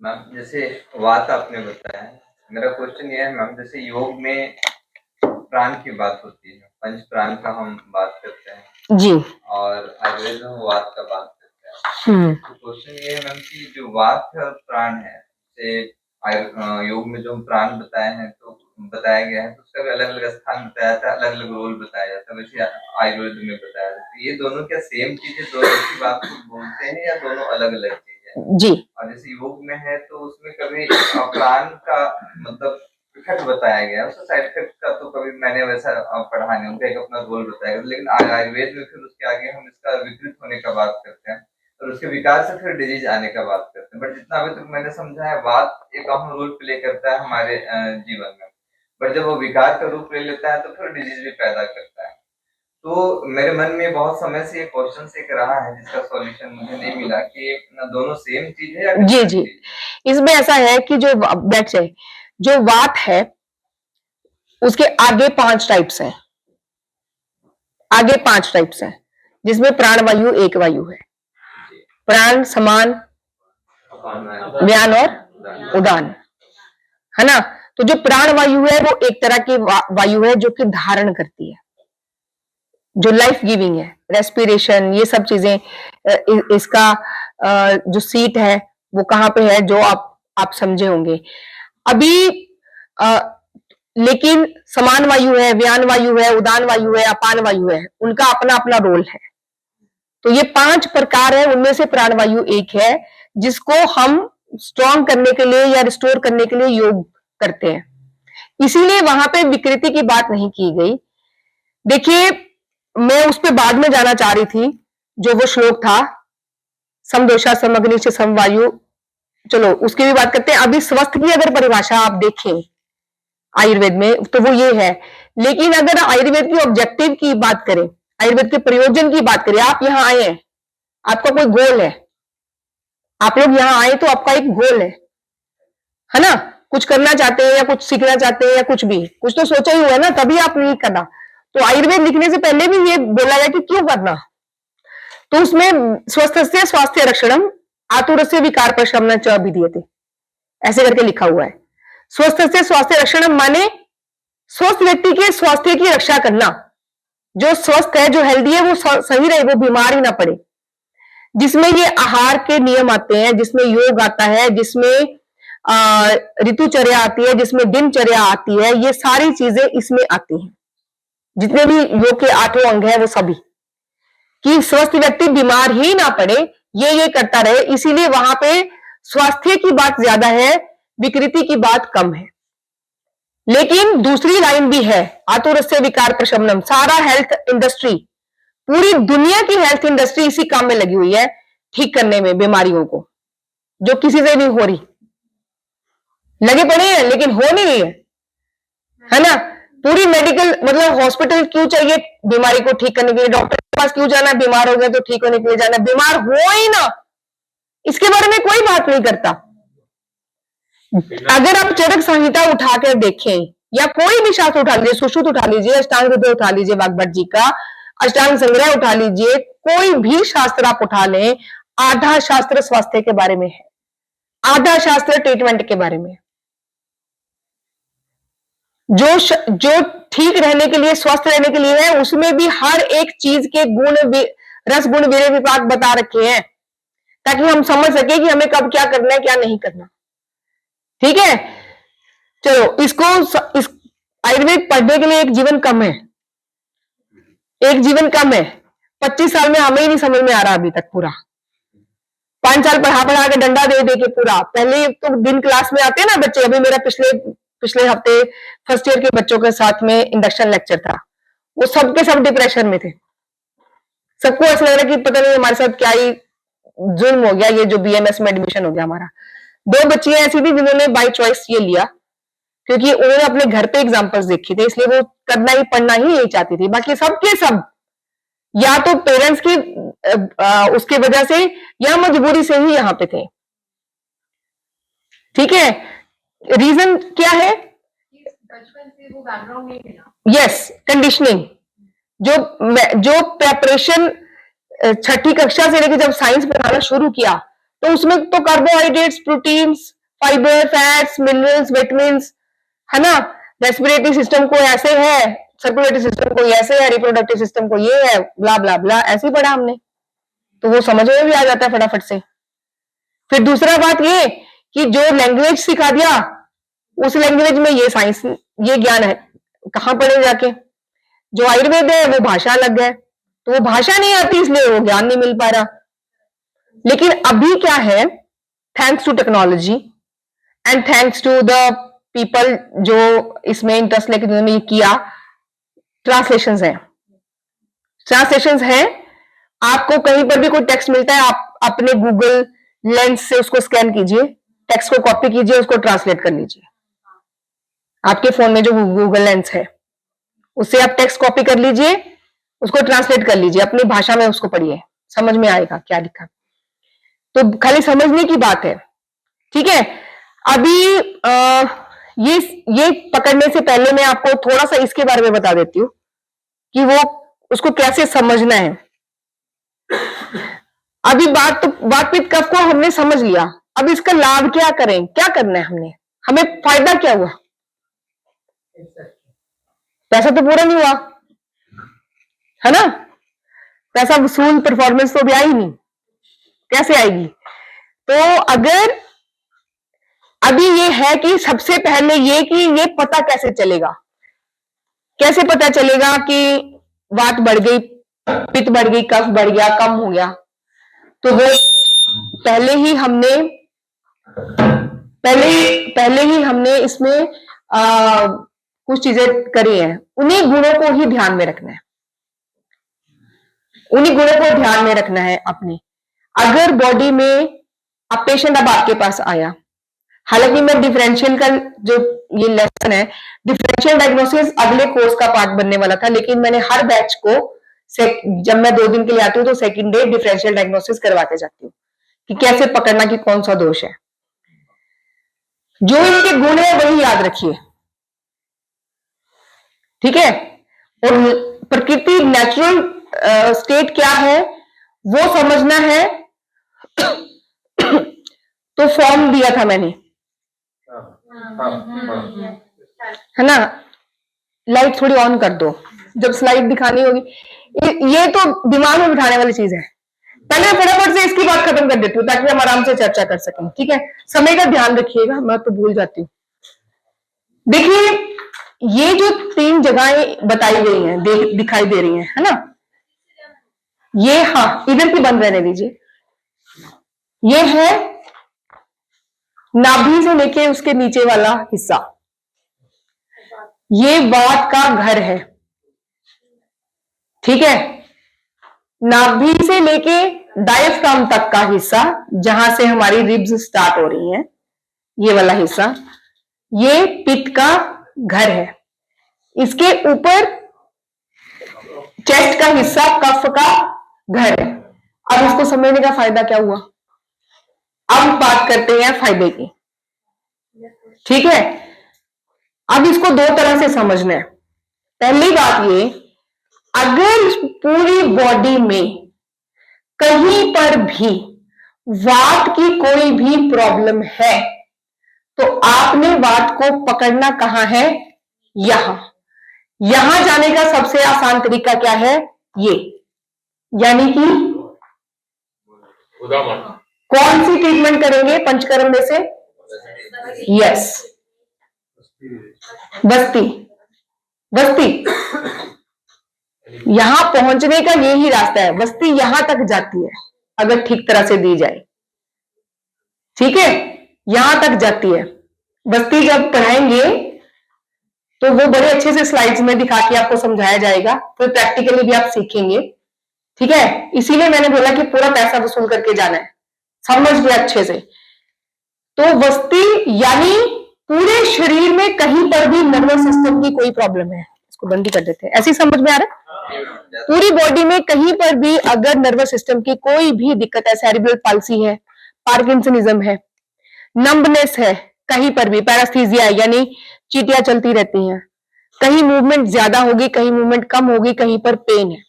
D: मैम जैसे वात आपने बताया, मेरा क्वेश्चन ये है मैम, जैसे योग में प्राण की बात होती है, पंच प्राण का हम बात करते हैं
A: जी,
D: और आयुर्वेद में वात का बात करते हैं। तो क्वेश्चन ये है मैम कि जो वात है और प्राण है, जैसे योग में जो प्राण बताए हैं तो बताया गया है, तो उसका भी अलग अलग स्थान बताया जाता है, अलग अलग रोल बताया जाता है, वैसे आयुर्वेद में बताया जाता है। ये दोनों क्या सेम चीजें, दोनों की बात को बोलते हैं या दोनों अलग अलग चीजें?
A: जी,
D: और जैसे योग में है तो उसमें कभी प्राण का मतलब इफेक्ट बताया गया, उसका साइड इफेक्ट का तो कभी मैंने वैसा पढ़ा नहीं, उनका एक अपना रोल बताया गया। लेकिन आयुर्वेद में फिर उसके आगे हम इसका विकृत होने का बात करते हैं और उसके विकार से फिर डिजीज आने का बात करते हैं। बट जितना अभी तक मैंने समझा है, वात एक अहम रोल प्ले करता है हमारे जीवन में, बट जब वो विकार का रूप ले लेता है तो फिर डिजीज भी पैदा करता है। तो मेरे मन में बहुत समय से ये क्वेश्चन एक रहा है जिसका सॉल्यूशन मुझे नहीं मिला कि दोनों सेम चीज है या
A: जी जी, इसमें ऐसा है कि जो बैठ जाए, जो वात है उसके आगे 5 टाइप्स हैं, आगे 5 टाइप्स हैं, जिसमें प्राण वायु एक वायु है, प्राण समान व्यान और उदान, है ना। तो जो प्राण वायु है वो एक तरह की वायु है जो कि धारण करती है, जो लाइफ गिविंग है, रेस्पिरेशन, ये सब चीजें। इसका जो सीट है वो कहाँ पे है, जो आप समझे होंगे अभी। लेकिन समान वायु है, व्यान वायु है, उदान वायु है, अपान वायु है, उनका अपना अपना रोल है। तो ये 5 प्रकार है, उनमें से प्राण वायु एक है जिसको हम स्ट्रॉन्ग करने के लिए या रिस्टोर करने के लिए योग करते हैं, इसीलिए वहां पे विकृति की बात नहीं की गई। देखिए, मैं उस पे बाद में जाना चाह रही थी, जो वो श्लोक था, समदोषा समग्नि से समवायु, चलो उसकी भी बात करते हैं। अभी स्वस्थ की अगर परिभाषा आप देखें आयुर्वेद में, तो वो ये है। लेकिन अगर आयुर्वेद की ऑब्जेक्टिव की बात करें, आयुर्वेद के प्रयोजन की बात करें, आप यहां आए हैं, आपका कोई गोल है, आप लोग यहां आए तो आपका एक गोल है ना, कुछ करना चाहते हैं या कुछ सीखना चाहते हैं या कुछ भी, कुछ तो सोचा ही हुआ है ना, तभी आप नहीं करना। तो आयुर्वेद लिखने से पहले भी ये बोला गया कि क्यों करना, तो उसमें स्वस्थस्य स्वास्थ्य रक्षणम आतुरस्य विकार प्रशमन च विधीयते, ऐसे करके लिखा हुआ है। स्वस्थस्य स्वास्थ्य रक्षणम माने स्वस्थ व्यक्ति के स्वास्थ्य की रक्षा करना, जो स्वस्थ है, जो हेल्दी है, वो सही रहे, वो बीमार ही ना पड़े, जिसमें ये आहार के नियम आते हैं, जिसमें योग आता है, जिसमें ऋतुचर्या आती है, जिसमें दिनचर्या आती है, ये सारी चीजें इसमें आती हैं, जितने भी योग के 8 अंग है वो सभी, कि स्वस्थ व्यक्ति बीमार ही ना पड़े, ये करता रहे, इसीलिए वहां पे स्वास्थ्य की बात ज्यादा है, विकृति की बात कम है। लेकिन दूसरी लाइन भी है, आतुरस्य विकार प्रशमनम, सारा हेल्थ इंडस्ट्री, पूरी दुनिया की हेल्थ इंडस्ट्री इसी काम में लगी हुई है, ठीक करने में बीमारियों को, जो किसी से नहीं हो रही, लगे पड़े हैं लेकिन हो नहीं रही है ना। पूरी मेडिकल मतलब हॉस्पिटल क्यों चाहिए बीमारी को ठीक करने के लिए, डॉक्टर के पास क्यों जाना, बीमार हो गए तो ठीक होने के लिए जाना, बीमार हो ही ना, इसके बारे में कोई बात नहीं करता। अगर आप चरक संहिता उठाकर देखें या कोई भी शास्त्र उठा लीजिए, सुश्रुत उठा लीजिए, अष्टांग हृदय उठा लीजिए, वाग्भट जी का अष्टांग संग्रह उठा लीजिए, कोई भी शास्त्र आप उठा लें, आधा शास्त्र स्वास्थ्य के बारे में है, आधा शास्त्र ट्रीटमेंट के बारे में। जो ठीक रहने के लिए, स्वस्थ रहने के लिए है, उसमें भी हर एक चीज के गुण, रस गुण वीर्य विपाक बता रखे हैं, ताकि हम समझ सके कि हमें कब क्या करना है, क्या नहीं करना। ठीक है, चलो इस आयुर्वेद पढ़ने के लिए एक जीवन कम है, एक जीवन कम है। 25 साल में हमें ही नहीं समझ में आ रहा अभी तक पूरा, 5 साल पढ़ा के डंडा दे दे के पूरा। पहले तो दिन क्लास में आते हैं ना बच्चे, अभी मेरा पिछले हफ्ते फर्स्ट ईयर के बच्चों के साथ में इंडक्शन लेक्चर था, वो सबके सब डिप्रेशन में थे, सबको ऐसा लग रहा कि पता नहीं हमारे साथ क्या ही जुल्म हो गया, ये जो बीएमएस में एडमिशन हो गया हमारा। 2 बच्चियां ऐसी थी जिन्होंने बाय चॉइस ये लिया, क्योंकि उन्होंने अपने घर पे एग्जाम्पल्स देखे थे, इसलिए वो करना ही पढ़ना ही यही चाहती थी। बाकी सबके सब या तो पेरेंट्स की उसके वजह से या मजबूरी से ही यहां पे थे। ठीक है, रीजन क्या है,
C: बचपन से वो बैकग्राउंड नहीं मिला।
A: यस, कंडीशनिंग, जो प्रेपरेशन 6ठी कक्षा से लेकर जब साइंस पढ़ाना शुरू किया, तो उसमें तो carbohydrates, proteins, fibre, fats, minerals, vitamins, है ना, रेस्पिरेटरी सिस्टम को ऐसे है, सर्कुलेटरी सिस्टम को ऐसे है, रिप्रोडक्टिव सिस्टम को ये है, ब्ला ब्ला ब्ला, ऐसे ही पढ़ा हमने, तो वो समझ में भी आ जाता है फटाफट से। फिर दूसरा बात ये कि जो लैंग्वेज सिखा दिया, उस लैंग्वेज में ये साइंस, ये ज्ञान है, कहां पढ़े जाके। जो आयुर्वेद है वो भाषा अलग है, तो वो भाषा नहीं आती इसलिए वो ज्ञान नहीं मिल पा रहा। लेकिन अभी क्या है, thanks to technology and thanks to the people जो इसमें इंटरेस्ट लेके जिन्होंने ये किया, ट्रांसलेशंस हैं। आपको कहीं पर भी कोई टेक्स्ट मिलता है, आप अपने गूगल लेंस से उसको स्कैन कीजिए, टेक्स्ट को कॉपी कीजिए, उसको ट्रांसलेट कर लीजिए। आपके फोन में जो गूगल लेंस है उससे आप टेक्स्ट कॉपी कर लीजिए, उसको ट्रांसलेट कर लीजिए, अपनी भाषा में उसको पढ़िए, समझ में आएगा क्या लिखा। तो खाली समझने की बात है। ठीक है, अभी ये पकड़ने से पहले मैं आपको थोड़ा सा इसके बारे में बता देती हूँ कि वो उसको कैसे समझना है। अभी वात-पित्त कफ को हमने समझ लिया, अब इसका लाभ क्या करें, क्या करना है हमें फायदा क्या हुआ। पैसा तो पूरा नहीं हुआ है ना, पैसा वसूल परफॉर्मेंस तो भी आई नहीं, कैसे आएगी। तो अगर अभी ये है कि सबसे पहले ये कि ये पता कैसे चलेगा कि वात बढ़ गई, पित्त बढ़ गई, कफ बढ़ गया, कम हो गया, तो वो पहले ही हमने इसमें कुछ चीजें करी हैं। उन्हीं गुणों को ही ध्यान में रखना है, अपनी। अगर बॉडी में अब पेशेंट अब आपके पास आया, हालांकि मैं डिफरेंशियल का जो ये लेसन है, डिफरेंशियल डायग्नोसिस अगले कोर्स का पार्ट बनने वाला था, लेकिन मैंने हर बैच को जब मैं 2 दिन के लिए आती हूँ तो सेकंड डे डिफरेंशियल डायग्नोसिस करवाते जाती हूँ कि कैसे पकड़ना कि कौन सा दोष है। जो इनके गुण है वही याद रखिए, ठीक है। और प्रकृति नेचुरल स्टेट क्या है वो समझना है। तो फॉर्म दिया था मैंने, है ना। लाइट थोड़ी ऑन कर दो जब स्लाइड दिखानी होगी। ये तो दिमाग में बिठाने वाली चीज है। पहले फटाफट से इसकी बात खत्म कर देती हूँ ताकि हम आराम से चर्चा कर सकें, ठीक है। समय का ध्यान रखिएगा, मैं तो भूल जाती हूँ। देखिए ये जो 3 जगहें बताई गई हैं, दिखाई दे रही हैं, है ना। ये हाँ इधर की बंद रहने दीजिए। ये है नाभि से लेके उसके नीचे वाला हिस्सा, ये वात का घर है, ठीक है। नाभि से लेके डायफ्राम तक का हिस्सा जहां से हमारी रिब्स स्टार्ट हो रही हैं, ये वाला हिस्सा, ये पित्त का घर है। इसके ऊपर चेस्ट का हिस्सा कफ का घर है। अब इसको समझने का फायदा क्या हुआ, अब बात करते हैं फायदे की, ठीक है। अब इसको 2 तरह से समझना है। पहली बात ये, अगर पूरी बॉडी में कहीं पर भी वात की कोई भी प्रॉब्लम है तो आपने वात को पकड़ना कहां है, यहां। यहां जाने का सबसे आसान तरीका क्या है, ये, यानी कि कौन सी ट्रीटमेंट करेंगे पंचकर्म में से, यस, बस्ती। बस्ती यहां पहुंचने का यही रास्ता है, बस्ती यहां तक जाती है अगर ठीक तरह से दी जाए, ठीक है, यहां तक जाती है। बस्ती जब पढ़ाएंगे तो वो बड़े अच्छे से स्लाइड्स में दिखा के आपको समझाया जाएगा, फिर प्रैक्टिकली भी आप सीखेंगे, ठीक है। इसीलिए मैंने बोला कि पूरा पैसा वसूल करके जाना है, समझ गया अच्छे से। तो बस्ती यानी पूरे शरीर में कहीं पर भी नर्वस सिस्टम की कोई प्रॉब्लम है, इसको बंद ही कर देते हैं, ऐसी समझ में आ रहा है। पूरी बॉडी में कहीं पर भी अगर नर्वस सिस्टम की कोई भी दिक्कत है, सेरिब्रल पाल्सी है, पार्किंसनिज्म है, नंबनेस है, कहीं पर भी पैरास्थीजिया है, यानी चीटियां चलती रहती हैं, कहीं मूवमेंट ज्यादा होगी, कहीं मूवमेंट कम होगी, कहीं पर पेन है,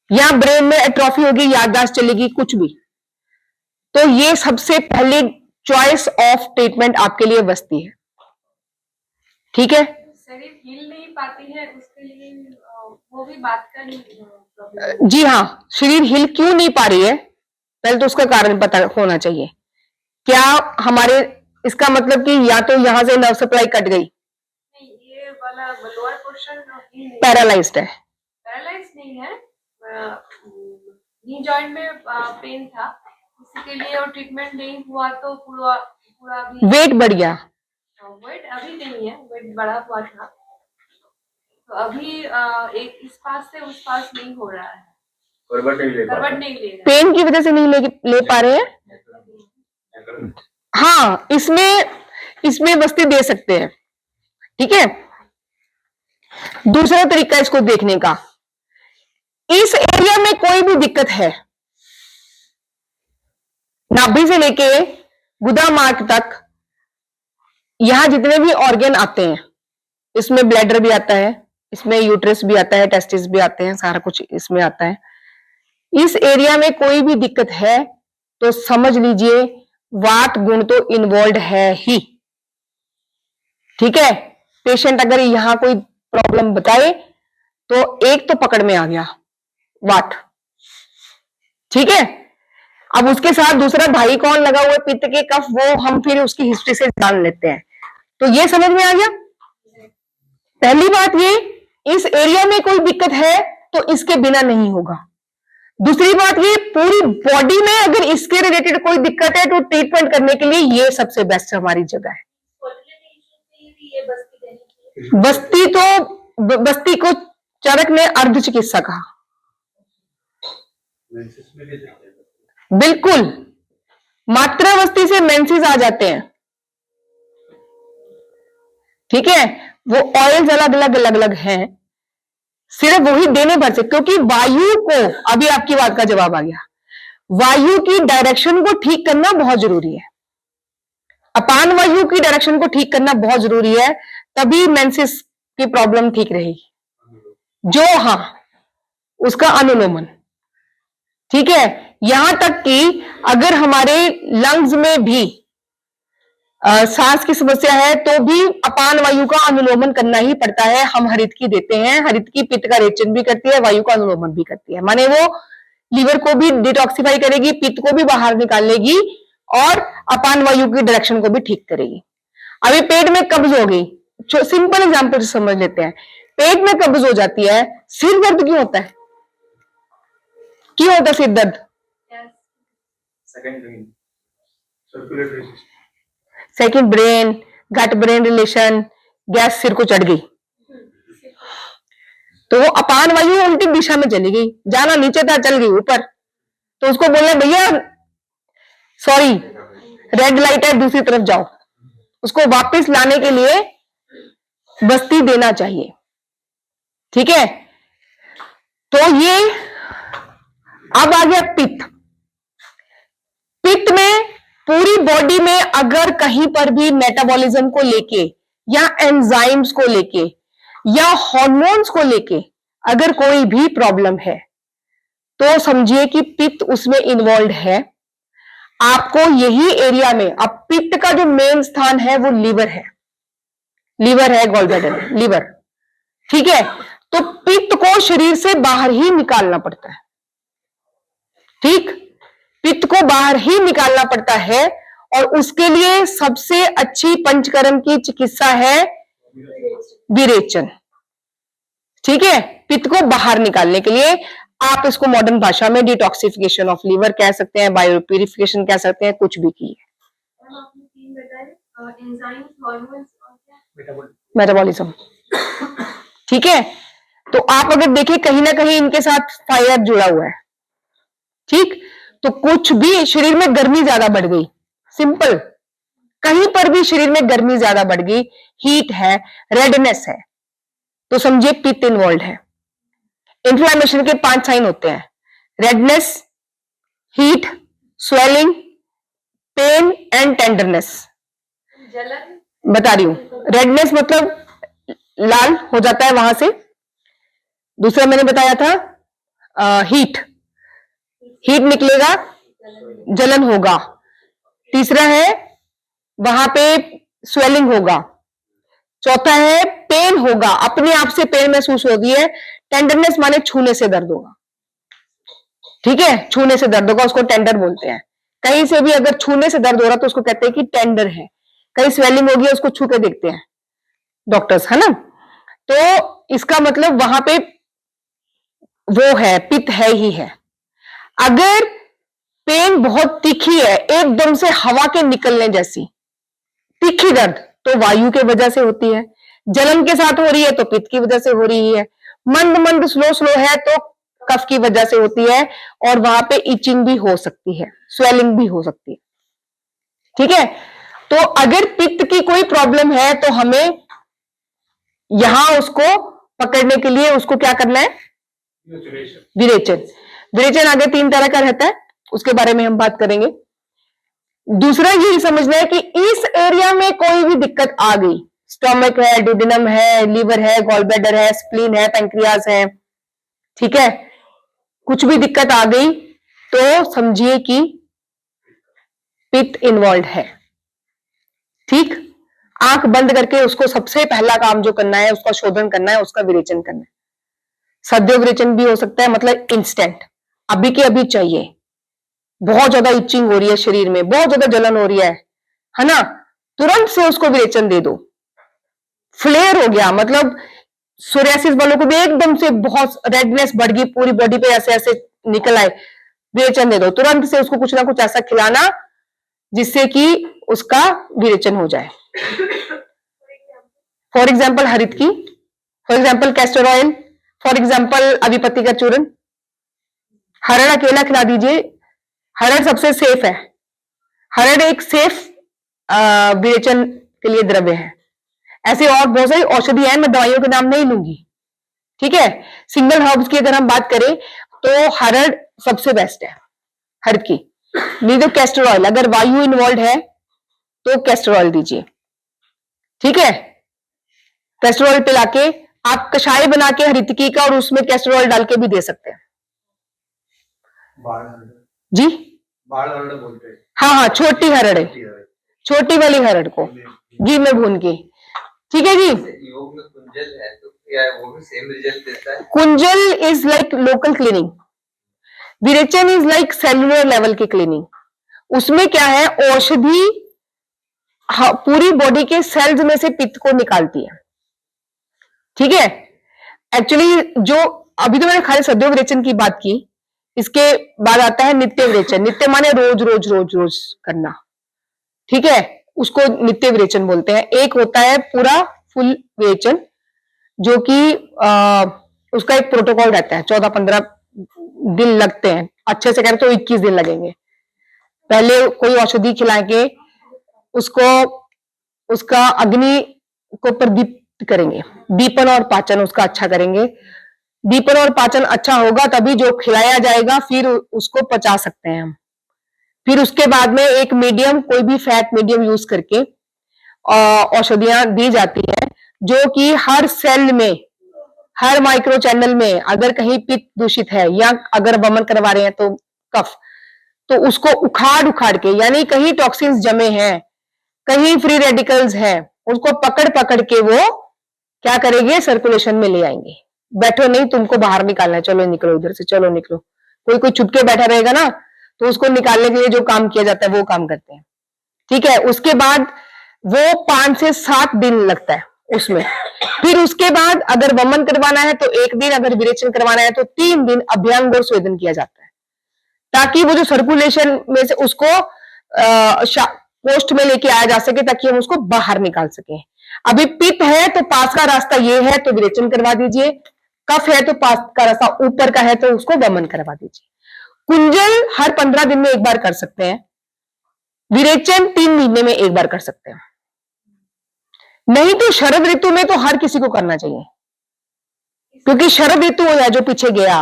A: या ब्रेन में एट्रोफी होगी, याददाश्त चलेगी, कुछ भी, तो ये सबसे पहले चॉइस ऑफ ट्रीटमेंट आपके लिए बस्ती है, ठीक है।
C: शरीर हिल नहीं पाती है उसके लिए वो भी बात का ही प्रॉब्लम।
A: जी हाँ, शरीर हिल क्यों नहीं पा रही है, पहले तो उसका कारण पता होना चाहिए। क्या हमारे, इसका मतलब कि या तो यहां से नर्व सप्लाई कट गई,
C: नहीं, ये वाला लोअर पोर्शन
A: पैरालाइज्ड है,
C: पैरालाइज नहीं है, नी जॉइंट में पेन था, इसके लिए और ट्रीटमेंट नहीं हुआ तो पूरा अभी
A: वेट बढ़ गया,
C: वेट अभी नहीं है, वेट बढ़ा हुआ था, तो अभी एक इस पास से उस पास नहीं हो रहा है, करवट नहीं ले रहा है।
A: पेन की वजह से नहीं ले पा रहे हैं। हाँ, इसमें बस्ती दे सकते हैं, ठीक है। दूसरा तरीका इसको देखने का, इस एरिया में कोई भी दिक्कत है, नाभि से लेके गुदा मार्ग तक, यहां जितने भी ऑर्गन आते हैं, इसमें ब्लैडर भी आता है, इसमें यूट्रस भी आता है, टेस्टिस भी आते हैं, सारा कुछ इसमें आता है। इस एरिया में कोई भी दिक्कत है तो समझ लीजिए वात गुण तो इन्वॉल्व है ही, ठीक है। पेशेंट अगर यहां कोई प्रॉब्लम बताए तो एक तो पकड़ में आ गया वात, ठीक है। अब उसके साथ दूसरा भाई कौन लगा हुआ है, पित्त के कफ, वो हम फिर उसकी हिस्ट्री से जान लेते हैं, तो ये समझ में आ गया। पहली बात ये, इस एरिया में कोई दिक्कत है तो इसके बिना नहीं होगा। दूसरी बात ये, पूरी बॉडी में अगर इसके रिलेटेड कोई दिक्कत है तो ट्रीटमेंट करने के लिए ये सबसे बेस्ट हमारी जगह है। बस्ती को चरक ने अर्ध चिकित्सा कहा, बिल्कुल। मात्रावस्थी से मेंसेस आ जाते हैं, ठीक है, वो ऑयल्स अलग अलग अलग अलग हैं, सिर्फ वही देने भर से, क्योंकि वायु को, अभी आपकी बात का जवाब आ गया, वायु की डायरेक्शन को ठीक करना बहुत जरूरी है। अपान वायु की डायरेक्शन को ठीक करना बहुत जरूरी है, तभी मेंसेस की प्रॉब्लम ठीक रहेगी। जो हाँ, उसका अनुलोमन, ठीक है, यहां तक कि अगर हमारे लंग्स में भी सांस की समस्या है तो भी अपान वायु का अनुलोमन करना ही पड़ता है। हम हरितकी देते हैं, हरितकी पित्त का रेचन भी करती है, वायु का अनुलोमन भी करती है, माने वो लीवर को भी डिटॉक्सिफाई करेगी, पित्त को भी बाहर निकाल लेगी और अपान वायु की डायरेक्शन को भी ठीक करेगी। अभी पेट में कब्ज हो गई, सिंपल एग्जांपल से समझ लेते हैं। पेट में कब्ज हो जाती है, सिर दर्द क्यों होता है? क्यों होता है सिर दर्द? Second brain, gut brain relation, gas सिर को चढ़ गई, तो वो अपान वायु उल्टी दिशा में चली गई, जाना नीचे था चल गई ऊपर, तो उसको बोलना भैया सॉरी रेड लाइट है दूसरी तरफ जाओ, उसको वापस लाने के लिए बस्ती देना चाहिए। ठीक है, तो ये अब आ गया पित्त। पित्त में पूरी बॉडी में अगर कहीं पर भी मेटाबॉलिज्म को लेके या एंजाइम्स को लेके या हार्मोन्स को लेके अगर कोई भी प्रॉब्लम है तो समझिए कि पित्त उसमें इन्वॉल्व है। आपको यही एरिया में, अब पित्त का जो मेन स्थान है वो लीवर है, लीवर है, गॉल ब्लैडर है, लीवर, ठीक है। तो पित्त को शरीर से बाहर ही निकालना पड़ता है, ठीक, पित्त को बाहर ही निकालना पड़ता है और उसके लिए सबसे अच्छी पंचकर्म की चिकित्सा है विरेचन। ठीक है, पित्त को बाहर निकालने के लिए आप इसको मॉडर्न भाषा में डिटॉक्सिफिकेशन ऑफ लीवर कह सकते हैं, बायो प्यूरिफिकेशन कह सकते हैं, कुछ भी की मेटाबॉलिज्म। ठीक है, तो आप अगर देखें कहीं ना कहीं इनके साथ फायर जुड़ा हुआ है, ठीक, तो कुछ भी शरीर में गर्मी ज्यादा बढ़ गई, सिंपल, कहीं पर भी शरीर में गर्मी ज्यादा बढ़ गई, हीट है, रेडनेस है, तो समझिए पित्त इन्वॉल्व है। इन्फ्लेमेशन के 5 साइन होते हैं, redness, heat, swelling, pain and tenderness. बता रही हूं, रेडनेस मतलब लाल हो जाता है वहां से, दूसरा मैंने बताया था हीट, हीट निकलेगा, जलन होगा, तीसरा है वहां पे स्वेलिंग होगा, चौथा है पेन होगा, अपने आप से पेन महसूस होती है, टेंडरनेस माने छूने से दर्द होगा, ठीक है, छूने से दर्द होगा, उसको टेंडर बोलते हैं। कहीं से भी अगर छूने से दर्द हो रहा तो उसको कहते हैं कि टेंडर है। कहीं स्वेलिंग होगी उसको छू के देखते हैं डॉक्टर्स, है ना, तो इसका मतलब वहां पे वो है, पित्त है ही है। अगर पेन बहुत तीखी है, एकदम से हवा के निकलने जैसी तीखी दर्द, तो वायु के वजह से होती है। जलन के साथ हो रही है तो पित्त की वजह से हो रही है। मंद मंद स्लो स्लो है तो कफ की वजह से होती है, और वहां पे इचिंग भी हो सकती है, स्वेलिंग भी हो सकती है। ठीक है, तो अगर पित्त की कोई प्रॉब्लम है तो हमें यहां उसको पकड़ने के लिए उसको क्या करना है, विरेचन। विरेचन आगे 3 तरह का रहता है, उसके बारे में हम बात करेंगे। दूसरा ये समझना है कि इस एरिया में कोई भी दिक्कत आ गई, स्टोमक है, डिडनम है, लीवर है, गॉल ब्लैडर है, स्प्लीन है, पैंक्रियास है, ठीक है, कुछ भी दिक्कत आ गई तो समझिए कि पित्त इन्वॉल्व है। ठीक, आंख बंद करके उसको सबसे पहला काम जो करना है उसका शोधन करना है, उसका विरेचन करना है। सद्य विरेचन भी हो सकता है, मतलब इंस्टेंट, अभी के अभी चाहिए। बहुत ज्यादा इचिंग हो रही है शरीर में, बहुत ज्यादा जलन हो रही है ना, तुरंत से उसको विरेचन दे दो। फ्लेयर हो गया, मतलब सोरियासिस वालों को भी एकदम से बहुत रेडनेस बढ़ गई, पूरी बॉडी पे ऐसे ऐसे निकल आए, विरेचन दे दो, तुरंत से उसको कुछ ना कुछ ऐसा खिलाना जिससे कि उसका विरेचन हो जाए। फॉर एग्जाम्पल हरितकी, for example castor oil, for example अभिपत्ति का चूर्ण, हरड़ अकेला खिला दीजिए। हरड़ सबसे सेफ है, हरड़ एक सेफ विरेचन के लिए द्रव्य है। ऐसे और बहुत सारी औषधि है, मैं दवाइयों के नाम नहीं लूंगी, ठीक है। सिंगल हर्ब्स की अगर हम बात करें तो हरड़ सबसे बेस्ट है, हर्ड की। नहीं तो कैस्टर ऑयल, अगर वायु इन्वॉल्व है तो कैस्टर ऑयल दीजिए, ठीक है। कैस्टर ऑयल पिला के आप कषाय बना के हरितकी का और उसमें कैस्टर ऑयल डाल के भी दे सकते हैं जी।
E: बाढ़ हरड़ बोलते हैं।
A: हाँ हाँ, छोटी हरड़ है, छोटी वाली हरड़ को घी में भून के, ठीक है जी।
D: योग में कुंजल है तो क्या वो भी सेम रिजल्ट देता है?
A: कुंजल इज लाइक लोकल क्लीनिंग, विरेचन इज लाइक सेलुलर लेवल की क्लीनिंग। उसमें क्या है, औषधि पूरी बॉडी के सेल्स में से पित्त को निकालती है, ठीक है। एक्चुअली जो अभी तो मैंने खाली सद्यो विरेचन की बात की, इसके बाद आता है नित्य विरेचन। नित्य माने रोज रोज रोज रोज करना, ठीक है, उसको नित्य विरेचन बोलते हैं। एक होता है पूरा फुल विरेचन, जो कि उसका एक प्रोटोकॉल रहता है, 14-15 दिन लगते हैं, अच्छे से करें तो 21 दिन लगेंगे। पहले कोई औषधि खिला के उसको उसका अग्नि को प्रदीप्त करेंगे, दीपन और पाचन उसका अच्छा करेंगे। दीपन और पाचन अच्छा होगा तभी जो खिलाया जाएगा फिर उसको पचा सकते हैं हम। फिर उसके बाद में एक मीडियम, कोई भी फैट मीडियम यूज करके औषधियां दी जाती हैं, जो कि हर सेल में, हर माइक्रो चैनल में अगर कहीं पित्त दूषित है या अगर वमन करवा रहे हैं तो कफ, तो उसको उखाड़ उखाड़ के, यानी कहीं टॉक्सिन्स जमे हैं, कहीं फ्री रेडिकल्स हैं, उसको पकड़ पकड़ के वो क्या करेंगे, सर्कुलेशन में ले आएंगे। बैठो नहीं, तुमको बाहर निकालना है, चलो निकलो इधर से, चलो निकलो। कोई कोई छुपके बैठा रहेगा ना, तो उसको निकालने के लिए जो काम किया जाता है वो काम करते हैं, ठीक है। उसके बाद वो 5 से 7 दिन लगता है उसमें। फिर उसके बाद अगर वमन करवाना है तो 1 दिन, अगर विरेचन करवाना है तो 3 दिन अभ्यंग और स्वेदन किया जाता है, ताकि वो जो सर्कुलेशन में से उसको पोस्ट में लेके आया जा सके, ताकि हम उसको बाहर निकाल सके। अभी पित्त है तो पास का रास्ता ये है तो विरेचन करवा दीजिए, कफ है तो पास का रास्ता ऊपर का है तो उसको वमन करवा दीजिए। कुंजल हर 15 दिन में एक बार कर सकते हैं, विरेचन 3 महीने में एक बार कर सकते हैं। नहीं तो शरद ऋतु में तो हर किसी को करना चाहिए, क्योंकि शरद ऋतु है जो पीछे गया,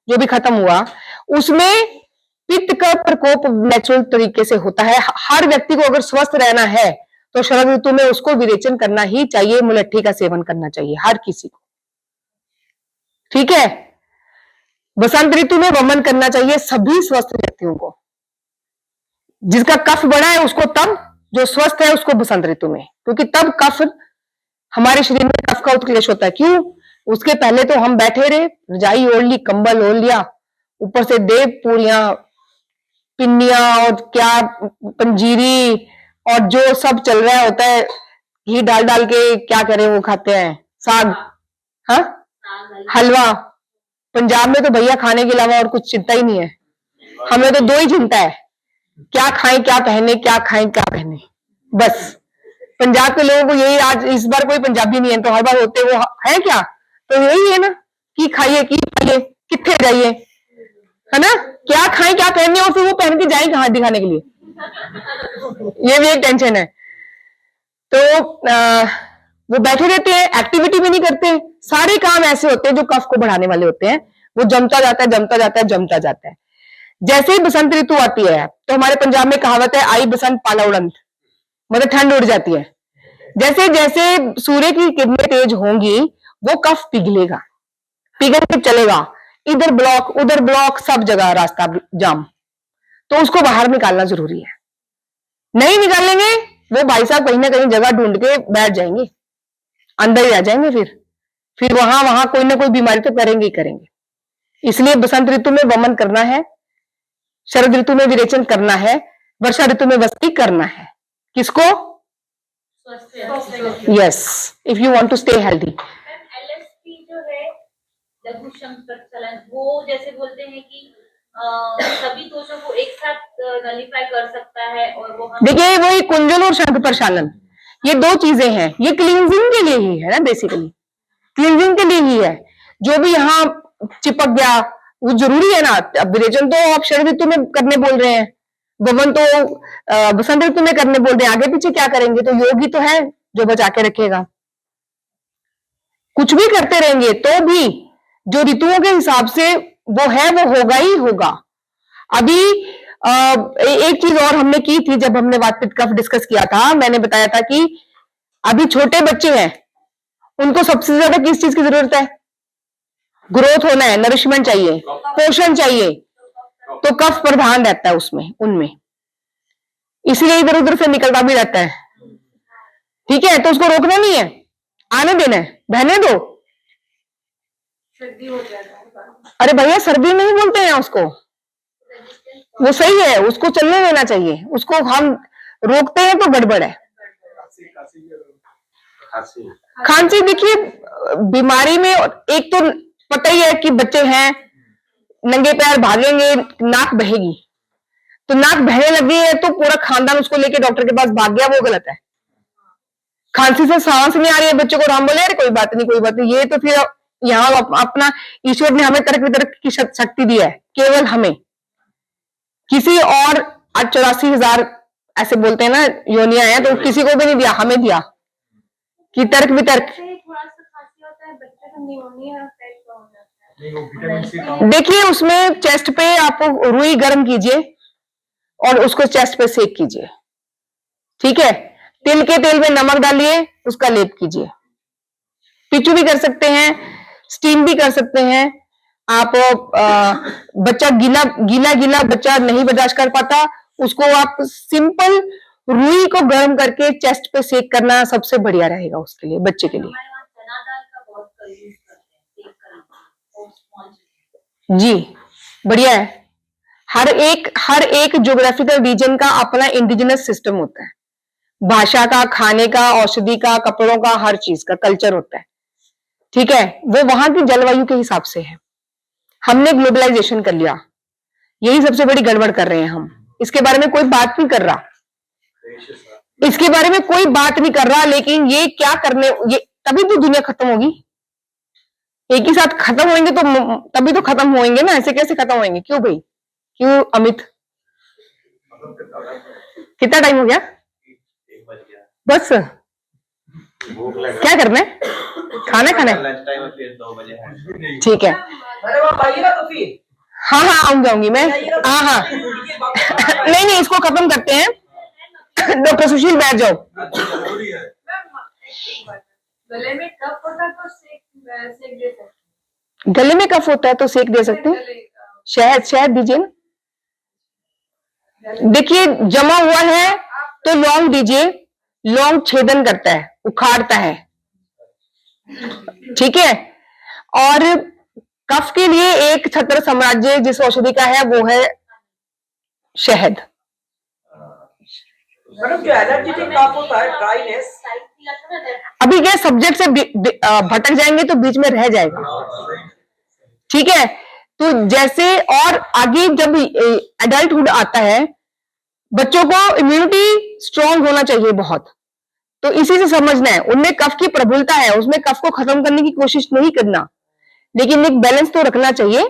A: जो भी खत्म हुआ, उसमें पित्त का प्रकोप नेचुरल तरीके से होता है। हर व्यक्ति को अगर स्वस्थ रहना है तो शरद ऋतु में उसको विरेचन करना ही चाहिए, मुलट्ठी का सेवन करना चाहिए हर किसी को, ठीक है। बसंत ऋतु में वमन करना चाहिए सभी स्वस्थ व्यक्तियों को। जिसका कफ बढ़ा है उसको तब, जो स्वस्थ है उसको बसंत ऋतु में, क्योंकि तब कफ, हमारे शरीर में कफ का उत्क्लेश होता है। क्यों? उसके पहले तो हम बैठे रहे, रजाई ओढ़ ली, कंबल ओढ़ लिया, ऊपर से देव पूरियां, पिन्नियां और क्या पंजीरी और जो सब चल रहा होता है, घी डाल डाल के क्या करें वो खाते हैं, साग, हाँ, हलवा। पंजाब में तो भैया खाने के अलावा और कुछ चिंता ही नहीं है, हमें तो 2 ही चिंता है, क्या खाएं क्या पहने, क्या खाएं क्या पहने, बस। पंजाब के लोगों को यही, आज इस बार कोई पंजाबी नहीं है तो हर बार होते वो है क्या, तो यही है ना कि खाइए की खाइए, कितने जाइए, है ना, क्या खाएं क्या पहने, और फिर वो पहन के जाए कहां दिखाने के लिए, ये भी एक टेंशन है। तो वो बैठे रहते हैं, एक्टिविटी भी नहीं करते, सारे काम ऐसे होते हैं जो कफ को बढ़ाने वाले होते हैं, वो जमता जाता है जमता जाता है जमता जाता है। जैसे ही बसंत ऋतु आती है तो हमारे पंजाब में कहावत है, आई बसंत पाला उड़ंत, मतलब ठंड उड़ जाती है। जैसे जैसे सूर्य की किरणें तेज होंगी वो कफ पिघलेगा, पिघल के चलेगा, इधर ब्लॉक उधर ब्लॉक, सब जगह रास्ता जाम, तो उसको बाहर निकालना जरूरी है। नहीं निकालेंगे वो भाई साहब कहीं ना कहीं जगह ढूंढ के बैठ जाएंगे, अंदर ही आ जाएंगे, फिर वहां कोई ना कोई बीमारी तो करेंगे ही करेंगे। इसलिए बसंत ऋतु में वमन करना है, शरद ऋतु में विरेचन करना है, वर्षा ऋतु में वस्ती करना है। किसको? Yes, if you want to stay healthy.
F: LSP जो है, लघु संप्रचलन, वो जैसे बोलते हैं कि सभी दोषों को एक साथ नलिफाई कर सकता है, और वो
A: देखिए वही कुंजल और शंख प्रक्षालन, ये 2 चीजें हैं, ये क्लींजिंग के लिए ही है ना, बेसिकली क्लींजिंग के लिए ही है। जो भी यहाँ चिपक गया वो जरूरी है ना। अब विरेचन तो आप शरद ऋतु में करने बोल रहे हैं, वमन तो बसंत ऋतु में करने बोल रहे हैं, आगे पीछे क्या करेंगे, तो योग ही तो है जो बचा के रखेगा। कुछ भी करते रहेंगे तो भी जो ऋतुओं के हिसाब से वो है वो होगा ही होगा। अभी एक चीज और हमने की थी जब हमने वात पित्त कफ डिस्कस किया था, मैंने बताया था कि अभी छोटे बच्चे हैं, उनको सबसे ज्यादा किस चीज की जरूरत है? ग्रोथ होना है, नरिशमेंट चाहिए, पोषण चाहिए, तो कफ प्रधान रहता है उसमें, उनमें, इसलिए इधर उधर से निकलता भी रहता है। ठीक है, तो उसको रोकना नहीं है, आने देना है, बहने दो।
C: सर्दी हो जाएगा।
A: अरे भैया सर्दी नहीं बोलते हैं उसको, वो सही है, उसको चलने देना चाहिए। उसको हम रोकते हैं तो गड़बड़ है। खांसी देखिए बीमारी में एक तो पता ही है कि बच्चे हैं, नंगे पैर भागेंगे, नाक बहेगी, तो नाक बहने लगी है तो पूरा खानदान उसको लेके डॉक्टर के पास भाग गया, वो गलत है। खांसी से सांस नहीं आ रही है बच्चे को, हम बोले अरे कोई बात नहीं कोई बात नहीं, ये तो फिर यहाँ अपना ईश्वर ने हमें तर्क वितर्क की शक्ति दी है, केवल हमें, किसी और 84,000 ऐसे बोलते हैं ना योनिया है, तो किसी को भी नहीं दिया, हमें दिया कि तर्क वितर्क।
C: थोड़ा सा खांसी होता है बच्चे को, निमोनिया टाइप का हो जाता है।
A: देखिए उसमें चेस्ट पे आप रुई गर्म कीजिए और उसको चेस्ट पे सेक कीजिए, ठीक है। तिल के तेल में नमक डालिए, उसका लेप कीजिए। पिचू भी कर सकते हैं, स्टीम भी कर सकते हैं आप। बच्चा गीला गीला गीला बच्चा नहीं बर्दाश्त कर पाता, उसको आप सिंपल रुई को गर्म करके चेस्ट पे सेक करना सबसे बढ़िया रहेगा उसके लिए, बच्चे के लिए।
F: हमारे वहाँ चना दाल का बहुत यूज करते हैं, सेक करके, और small
A: जी बढ़िया है। हर एक ज्योग्राफिकल रीजन का अपना इंडिजिनस सिस्टम होता है, भाषा का, खाने का, औषधि का, कपड़ों का, हर चीज का कल्चर होता है, ठीक है। वो वहां की जलवायु के हिसाब से है। हमने ग्लोबलाइजेशन कर लिया, यही सबसे बड़ी गड़बड़ कर रहे हैं हम। इसके बारे में कोई बात नहीं कर रहा, इसके बारे में कोई बात नहीं कर रहा, लेकिन ये क्या करने, ये तभी तो दुनिया खत्म होगी। एक ही साथ खत्म होंगे तो तभी तो खत्म होंगे ना, ऐसे कैसे खत्म होंगे? क्यों भाई, क्यों अमित? कितना टाइम हो गया? बस क्या करना है? खाना खाना है,
E: लंच टाइम फिर 2 बजे है।
A: ठीक है।
B: अरे वो आइएगा तो फिर
A: हाँ आऊंगी मैं, हाँ नहीं नहीं इसको खत्म करते हैं। डॉक्टर सुशील बैठ जाओ।
C: गले में कफ होता है तो सेक दे सकते हैं।
A: गले में कफ होता है तो सेक दे सकते हैं, शहद दीजिए ना। देखिए जमा हुआ है तो लौंग दीजिए, लौंग छेदन करता है, उखाड़ता है, ठीक है। और कफ के लिए एक छत्र साम्राज्य जिस औषधि का है वो है शहद।
B: मैडम जो एलर्जेटिक कफ होता है, ड्राइनेस,
A: अभी क्या सब्जेक्ट से भटक जाएंगे तो बीच में रह जाएगा, ठीक है। तो जैसे और आगे जब एडल्टहुड आता है, बच्चों को इम्यूनिटी स्ट्रांग होना चाहिए बहुत, तो इसी से समझना है। उनमें कफ की प्रबलता है, उसमें कफ को खत्म करने की कोशिश नहीं करना, लेकिन एक बैलेंस तो रखना चाहिए,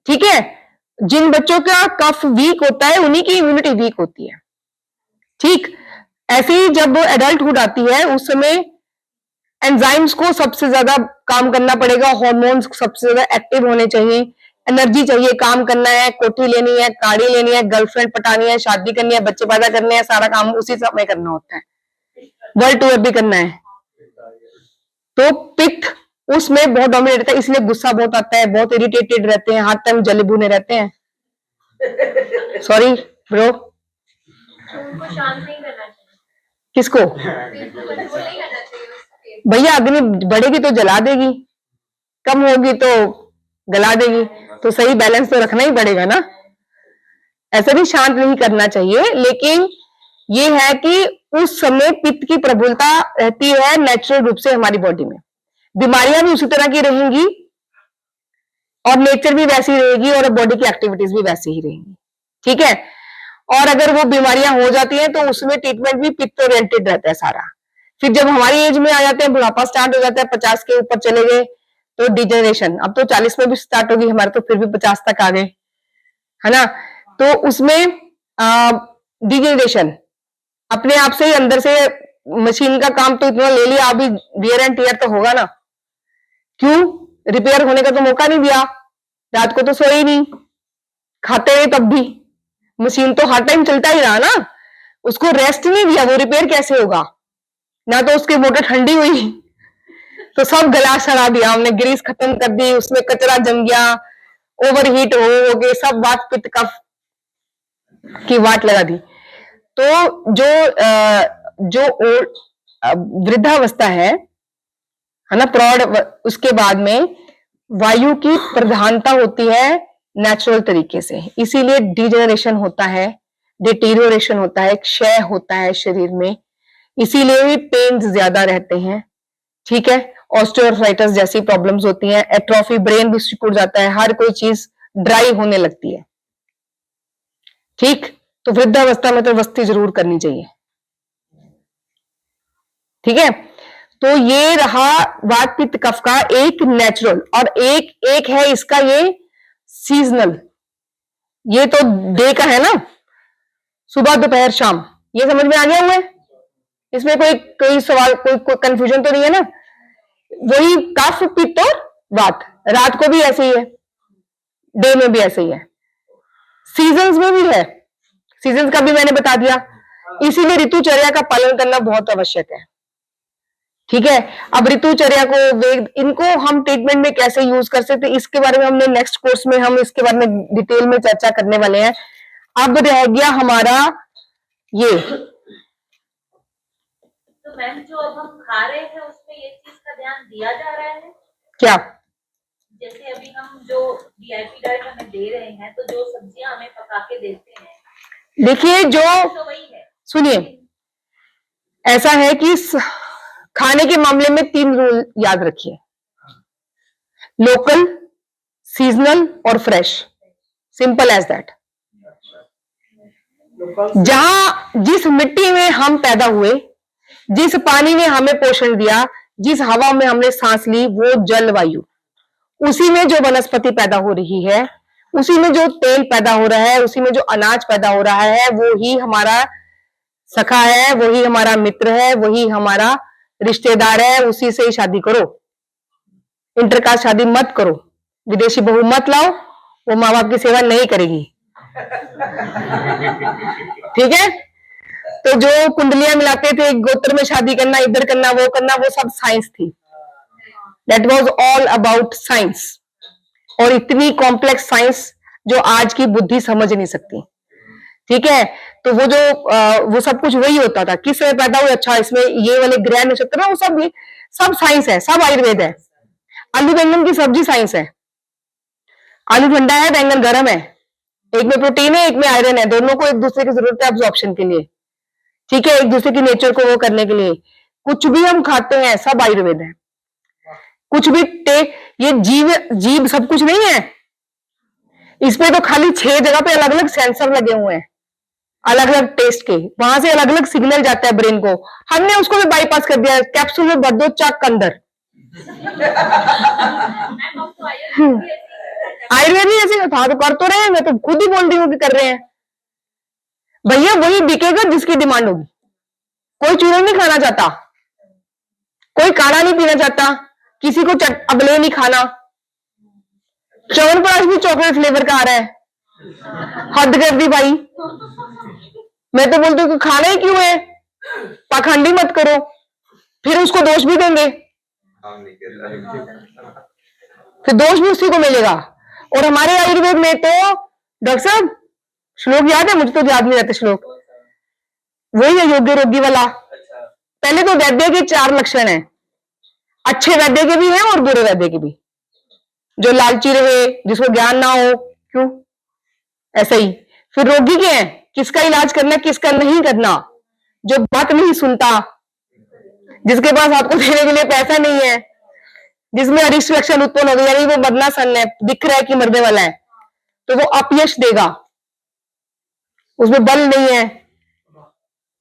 A: ठीक है। जिन बच्चों का कफ वीक होता है उन्हीं की इम्यूनिटी वीक होती है, ठीक। ऐसे ही जब एडल्टहुड आती है उस समय एंजाइम्स को सबसे ज्यादा काम करना पड़ेगा, हार्मोन्स सबसे ज्यादा एक्टिव होने चाहिए, एनर्जी चाहिए, काम करना है, कोठी लेनी है, गाड़ी लेनी है, गर्लफ्रेंड पटानी है, शादी करनी है, बच्चे पैदा करने हैं, सारा काम उसी समय करना होता है, वर्ल्ड टूर भी करना है। तो पित्त उसमें बहुत डोमिनेट रहता है, इसलिए गुस्सा बहुत आता है, बहुत इरिटेटेड रहते हैं, हर टाइम जले भुने रहते हैं। Sorry bro.
C: उनको शांत नहीं करना चाहिए,
A: किसको?
C: कंट्रोल नहीं करना चाहिए।
A: भैया अग्नि बढ़ेगी तो जला देगी, कम होगी तो गला देगी, तो सही बैलेंस तो रखना ही पड़ेगा ना। ऐसा भी शांत नहीं करना चाहिए, लेकिन ये है कि उस समय पित्त की प्रबलता रहती है नेचुरल रूप से हमारी बॉडी में, बीमारियां भी उसी तरह की रहेंगी और नेचर भी वैसी रहेगी और बॉडी की एक्टिविटीज भी वैसी ही रहेंगी, ठीक है। और अगर वो बीमारियां हो जाती हैं तो उसमें ट्रीटमेंट भी पित्त ओरिएंटेड रहता है सारा। फिर जब हमारी एज में आ जाते हैं, बुढ़ापा स्टार्ट हो जाता है, 50 के ऊपर चले गए तो डिजेनरेशन, अब तो 40 में भी स्टार्ट होगी, हमारे तो फिर भी 50 तक आ गए, है ना। तो उसमें डिजेनरेशन अपने आप से ही अंदर से, मशीन का काम तो इतना ले लिया, अभी वियर एंड टियर तो होगा ना, क्यों? रिपेयर होने का तो मौका नहीं दिया, रात को तो सोए ही नहीं, खाते रहे तब भी, मशीन तो हर टाइम चलता ही रहा ना, उसको रेस्ट नहीं दिया, वो रिपेयर कैसे होगा? ना तो उसकी मोटर ठंडी हुई तो सब गला सड़ा दिया हमने, ग्रीस खत्म कर दी, उसमें कचरा जम गया, ओवरहीट हो गए, सब वात पित्त कफ की वाट लगा दी। तो जो वृद्धावस्था है ना, प्रौढ़, उसके बाद में वायु की प्रधानता होती है नेचुरल तरीके से, इसीलिए डिजेनरेशन होता है, डिटीरियोरेशन होता है, क्षय होता है शरीर में, इसीलिए भी पेन ज्यादा रहते हैं। ठीक है, ऑस्टियोआर्थराइटिस जैसी प्रॉब्लम्स होती हैं, एट्रोफी, ब्रेन भी सिकुड़ जाता है, हर कोई चीज ड्राई होने लगती है। ठीक, तो वृद्धावस्था में तो वस्ती जरूर करनी चाहिए। ठीक है, तो ये रहा वात पित्त कफ का एक नेचुरल, और एक है इसका ये सीजनल, ये तो डे का है ना, सुबह दोपहर शाम, ये समझ में आ गया हुआ है? इसमें कोई सवाल, कोई कंफ्यूजन तो नहीं है ना? वही कफ पित्त और वात, रात को भी ऐसे ही है, डे में भी ऐसे ही है, सीजन्स में भी है, सीजन्स का भी मैंने बता दिया, इसीलिए ऋतुचर्या का पालन करना बहुत आवश्यक है। ठीक है, अब ऋतुचर्या को, इनको हम ट्रीटमेंट में कैसे यूज कर सकते हैं, इसके बारे में हमने नेक्स्ट कोर्स में हम इसके बारे में डिटेल में चर्चा करने वाले हैं। अब रह गया हमारा ये,
F: तो मैम जो अब हम खा रहे हैं उसमें ये चीज का ध्यान दिया जा रहा है
A: क्या?
F: जैसे अभी हम जो वीआईपी डाइट हमें दे रहे हैं, तो जो सब्जियां हमें पका के देते हैं,
A: देखिए जो,
F: तो वही है।
A: सुनिए, ऐसा है कि खाने के मामले में 3 रूल याद रखिए, लोकल, सीजनल और फ्रेश, सिंपल एज दैट। जहां जिस मिट्टी में हम पैदा हुए, जिस पानी ने हमें पोषण दिया, जिस हवा में हमने सांस ली, वो जलवायु, उसी में जो वनस्पति पैदा हो रही है, उसी में जो तेल पैदा हो रहा है, उसी में जो अनाज पैदा हो रहा है, वो ही हमारा सखा है, वही हमारा मित्र है, वही हमारा रिश्तेदार है, उसी से ही शादी करो। इंटरकास्ट शादी मत करो, विदेशी बहू मत लाओ, वो माँ बाप की सेवा नहीं करेगी। ठीक है, तो जो कुंडलियां मिलाते थे, गोत्र में शादी करना, इधर करना, वो सब साइंस थी, that was all about science, और इतनी कॉम्प्लेक्स साइंस जो आज की बुद्धि समझ नहीं सकती। ठीक है, तो वो सब कुछ वही होता था, किस समय पैदा हुए, अच्छा इसमें ये वाले ग्रह नक्षत्र ना, वो सब साइंस है, सब आयुर्वेद है। आलू बैंगन की सब्जी साइंस है, आलू ठंडा है, बैंगन गर्म है, एक में प्रोटीन है, एक में आयरन है, दोनों को एक दूसरे की जरूरत है एब्जॉर्प्शन के लिए। ठीक है, एक दूसरे की नेचर को वो करने के लिए, कुछ भी हम खाते हैं सब आयुर्वेद है, कुछ भी ये जीव सब कुछ नहीं है, इसमें तो खाली 6 जगह पे अलग अलग सेंसर लगे हुए हैं, अलग अलग टेस्ट के, वहां से अलग अलग सिग्नल जाता है ब्रेन को, हमने उसको भी बाईपास कर दिया, कैप्सूल में भर दो, चक अंदर। आयुर्वेद ही ऐसे था, तो कर तो रहे हैं, मैं तो खुद ही बोल रही हूँ कि कर रहे हैं भैया, वही बिकेगा जिसकी डिमांड होगी। कोई चूरन नहीं खाना चाहता, कोई काढ़ा नहीं पीना चाहता, किसी को अबले नहीं खाना, च्यवनप्राश भी चॉकलेट फ्लेवर का आ रहा है, हद कर दी भाई। मैं तो बोलती हूँ कि खाना ही क्यों है, पाखंडी मत करो, फिर उसको दोष भी देंगे, फिर दोष भी उसी को मिलेगा। और हमारे आयुर्वेद में तो डॉक्टर साहब श्लोक याद है, मुझे तो याद नहीं रहते श्लोक, वही है योग्य रोगी वाला। पहले तो वैद्य के 4 लक्षण हैं, अच्छे वैद्य के भी हैं और बुरे वैद्य के भी, जो लालची रहे, जिसको ज्ञान ना हो, क्यों ऐसा ही। फिर रोगी के हैं, किसका इलाज करना किसका नहीं करना, जो बात नहीं सुनता, जिसके पास आपको देने के लिए पैसा नहीं है, जिसमें अरिष्ट लक्षण उत्पन्न हो गए, यानी वो मरना सन है, दिख रहा है कि मरने वाला है, तो वो अपयश देगा, उसमें बल नहीं है।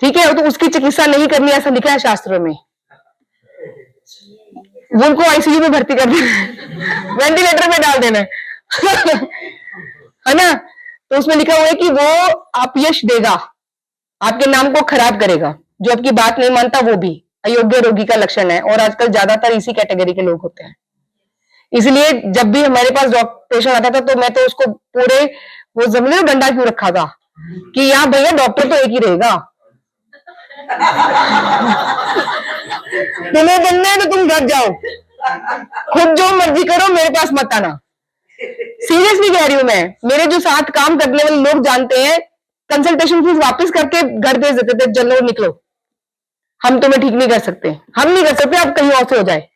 A: ठीक है, तो उसकी चिकित्सा नहीं करनी, ऐसा लिखा है शास्त्रों में, वो उनको आईसीयू में भर्ती कर देना, वेंटिलेटर में डाल देना है ना। तो उसमें लिखा हुआ है कि वो अपयश देगा, आपके नाम को खराब करेगा, जो आपकी बात नहीं मानता वो भी अयोग्य रोगी का लक्षण है, और आजकल ज्यादातर इसी कैटेगरी के लोग होते हैं। इसलिए जब भी हमारे पास पेशेंट आता था तो मैं तो उसको पूरे वो जमीन में डंडा क्यों रखा था कि यहाँ भैया डॉक्टर तो एक ही रहेगा, तुम्हें बनना है तो तुम घर जाओ, खुद जो मर्जी करो, मेरे पास मत आना। सीरियसली कह रही हूं मैं, मेरे जो साथ काम करने वाले लोग जानते हैं, कंसल्टेशन फीस वापस करके घर भेज देते थे, चलो निकलो, हम तुम्हें ठीक नहीं कर सकते, हम नहीं कर सकते, आप कहीं और से हो जाए,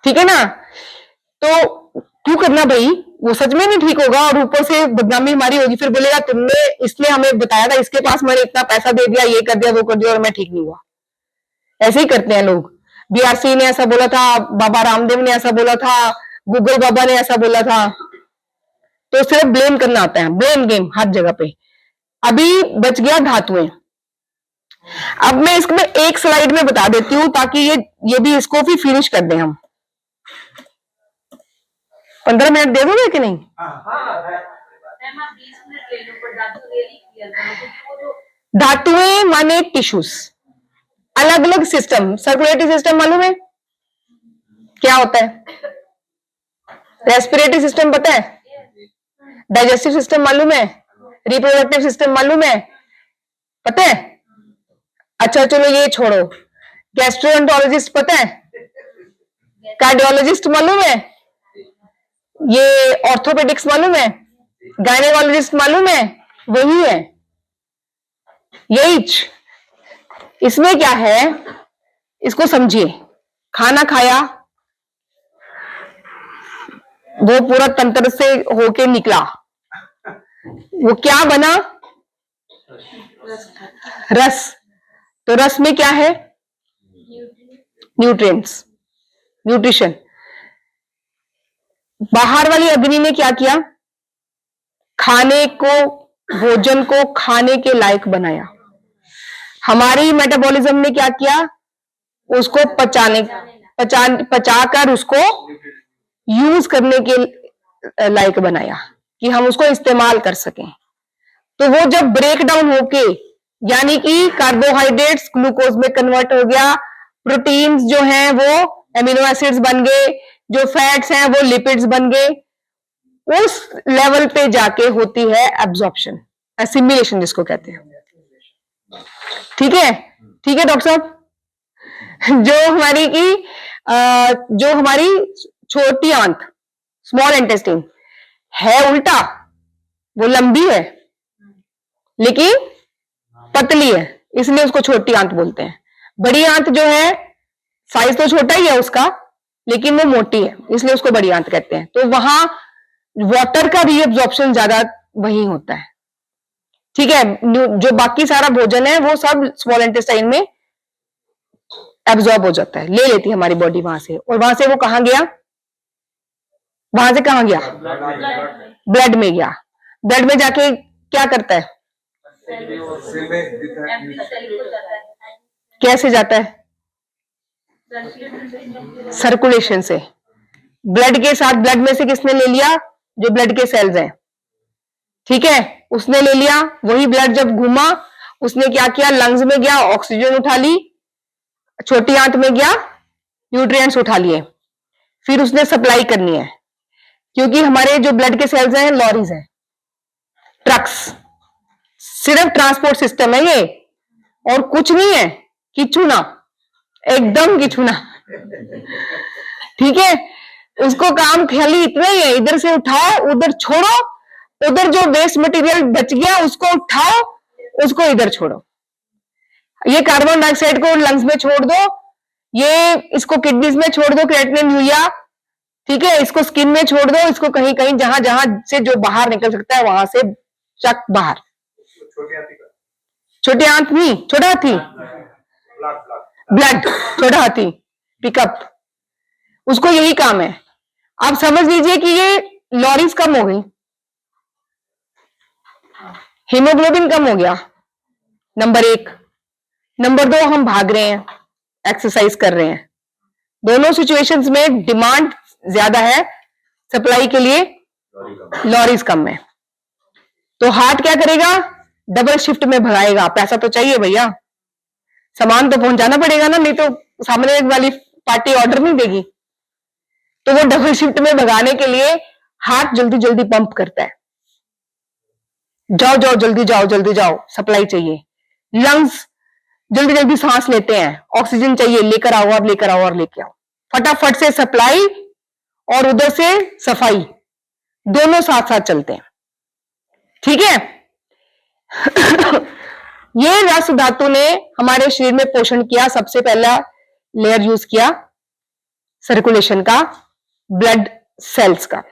A: ठीक है ना। तो क्यों करना भाई, वो सच में नहीं ठीक होगा और ऊपर से बदनामी हमारी होगी, फिर बोलेगा तुमने इसलिए हमें बताया था, इसके पास मैंने इतना पैसा दे दिया, ये कर दिया वो कर दिया और मैं ठीक नहीं हुआ। ऐसे ही करते हैं लोग। बीआरसी ने ऐसा बोला था, बाबा रामदेव ने ऐसा बोला था, गूगल बाबा ने ऐसा बोला था, तो सिर्फ ब्लेम करना आता है, ब्लेम गेम हर जगह पे। अभी बच गया धातुएं। अब मैं इसमें एक स्लाइड में बता देती हूं ताकि ये भी इसको भी फिनिश कर दें हम। 15 मिनट दे दोगे कि नहीं?
F: मैम आप 20 मिनट ले लो, पर धातु रियली क्लियर करो, क्योंकि वो जो
A: धातुएं माने टिश्यूज, अलग अलग सिस्टम। सर्कुलेटरी सिस्टम मालूम है क्या होता है? रेस्पिरेटरी सिस्टम पता है? डाइजेस्टिव सिस्टम मालूम है? रिप्रोडक्टिव सिस्टम मालूम है? पता है? अच्छा चलो ये छोड़ो, गैस्ट्रोएंटरोलॉजिस्ट पता है? कार्डियोलॉजिस्ट मालूम है? ये ऑर्थोपेडिक्स मालूम है? गायनेकोलॉजिस्ट मालूम है? वही है, यही। इसमें क्या है, इसको समझिए। खाना खाया, वो पूरा तंत्र से होके निकला, वो क्या बना? रस। तो रस में क्या है? Nutrients, nutrition. बाहर वाली अग्नि ने क्या किया? खाने को, भोजन को खाने के लायक बनाया। हमारी मेटाबॉलिज्म ने क्या किया? उसको पचाकर उसको यूज करने के लायक बनाया कि हम उसको इस्तेमाल कर सकें। तो वो जब ब्रेक डाउन होके, यानी कि कार्बोहाइड्रेट्स ग्लूकोज में कन्वर्ट हो गया, प्रोटीन्स जो हैं वो एमिनो एसिड्स बन गए, जो फैट्स हैं वो लिपिड्स बन गए, उस लेवल पे जाके होती है एब्जॉर्प्शन, एसिमिलेशन जिसको कहते हैं। ठीक है, ठीक है डॉक्टर साहब। जो हमारी छोटी आंत, स्मॉल इंटेस्टाइन है, उल्टा वो लंबी है लेकिन पतली है, इसलिए उसको छोटी आंत बोलते हैं। बड़ी आंत जो है, साइज तो छोटा ही है उसका लेकिन वो मोटी है, इसलिए उसको बड़ी आंत कहते हैं। तो वहां वाटर का रीअब्जॉर्प्शन ज्यादा वही होता है। ठीक है, जो बाकी सारा भोजन है वो सब स्मॉल इंटेस्टाइन में एब्जॉर्ब हो जाता है, ले लेती है हमारी बॉडी वहां से। और वहां से वो कहां गया? वहां से कहां गया? ब्लड में गया। ब्लड में जाके क्या करता है? कैसे जाता है? सर्कुलेशन से। ब्लड के साथ, ब्लड में से किसने ले लिया? जो ब्लड के सेल्स हैं, ठीक है, उसने ले लिया। वही ब्लड जब घूमा, उसने क्या किया? लंग्स में गया, ऑक्सीजन उठा ली, छोटी आंत में गया, न्यूट्रिएंट्स उठा लिए, फिर उसने सप्लाई करनी है। क्योंकि हमारे जो ब्लड के सेल्स हैं लॉरीज हैं, ट्रक्स, सिर्फ ट्रांसपोर्ट सिस्टम है ये और कुछ नहीं है। किचुना, एकदम किचुना। ठीक है, उसको काम खाली इतना ही है, इधर से उठाओ, उधर छोड़ो, उधर जो वेस्ट मटेरियल बच गया उसको उठाओ, उसको इधर छोड़ो। ये कार्बन डाइऑक्साइड को लंग्स में छोड़ दो, ये इसको किडनीज में छोड़ दो, क्रिएटिनिन यूरिया, ठीक है, इसको स्किन में छोड़ दो, इसको कहीं कहीं जहां जहां से जो बाहर निकल सकता है वहां से चक बाहर। छोटे आंत नहीं, छोटा हाथी, ब्लड, छोटा हाथी पिकअप, उसको यही काम है। आप समझ लीजिए कि ये लॉरीज कम हो गई, हीमोग्लोबिन कम हो गया, नंबर 1। नंबर 2, हम भाग रहे हैं, एक्सरसाइज कर रहे हैं। दोनों सिचुएशंस में डिमांड ज्यादा है सप्लाई के लिए, लॉरीज कम है। तो हार्ट क्या करेगा? डबल शिफ्ट में भगाएगा। पैसा तो चाहिए भैया, सामान तो पहुंचाना पड़ेगा ना, नहीं तो सामने वाली पार्टी ऑर्डर नहीं देगी। तो वो डबल शिफ्ट में भगाने के लिए हार्ट जल्दी जल्दी पंप करता है, जाओ जाओ जल्दी जाओ जल्दी जाओ, सप्लाई चाहिए। लंग्स जल्दी जल्दी सांस लेते हैं, ऑक्सीजन चाहिए, लेकर आओ और लेकर आओ और लेके आओ, फटाफट से सप्लाई और उधर से सफाई, दोनों साथ साथ चलते हैं। ठीक है। ये रस धातु ने हमारे शरीर में पोषण किया। सबसे पहला लेयर यूज किया सर्कुलेशन का, ब्लड सेल्स का।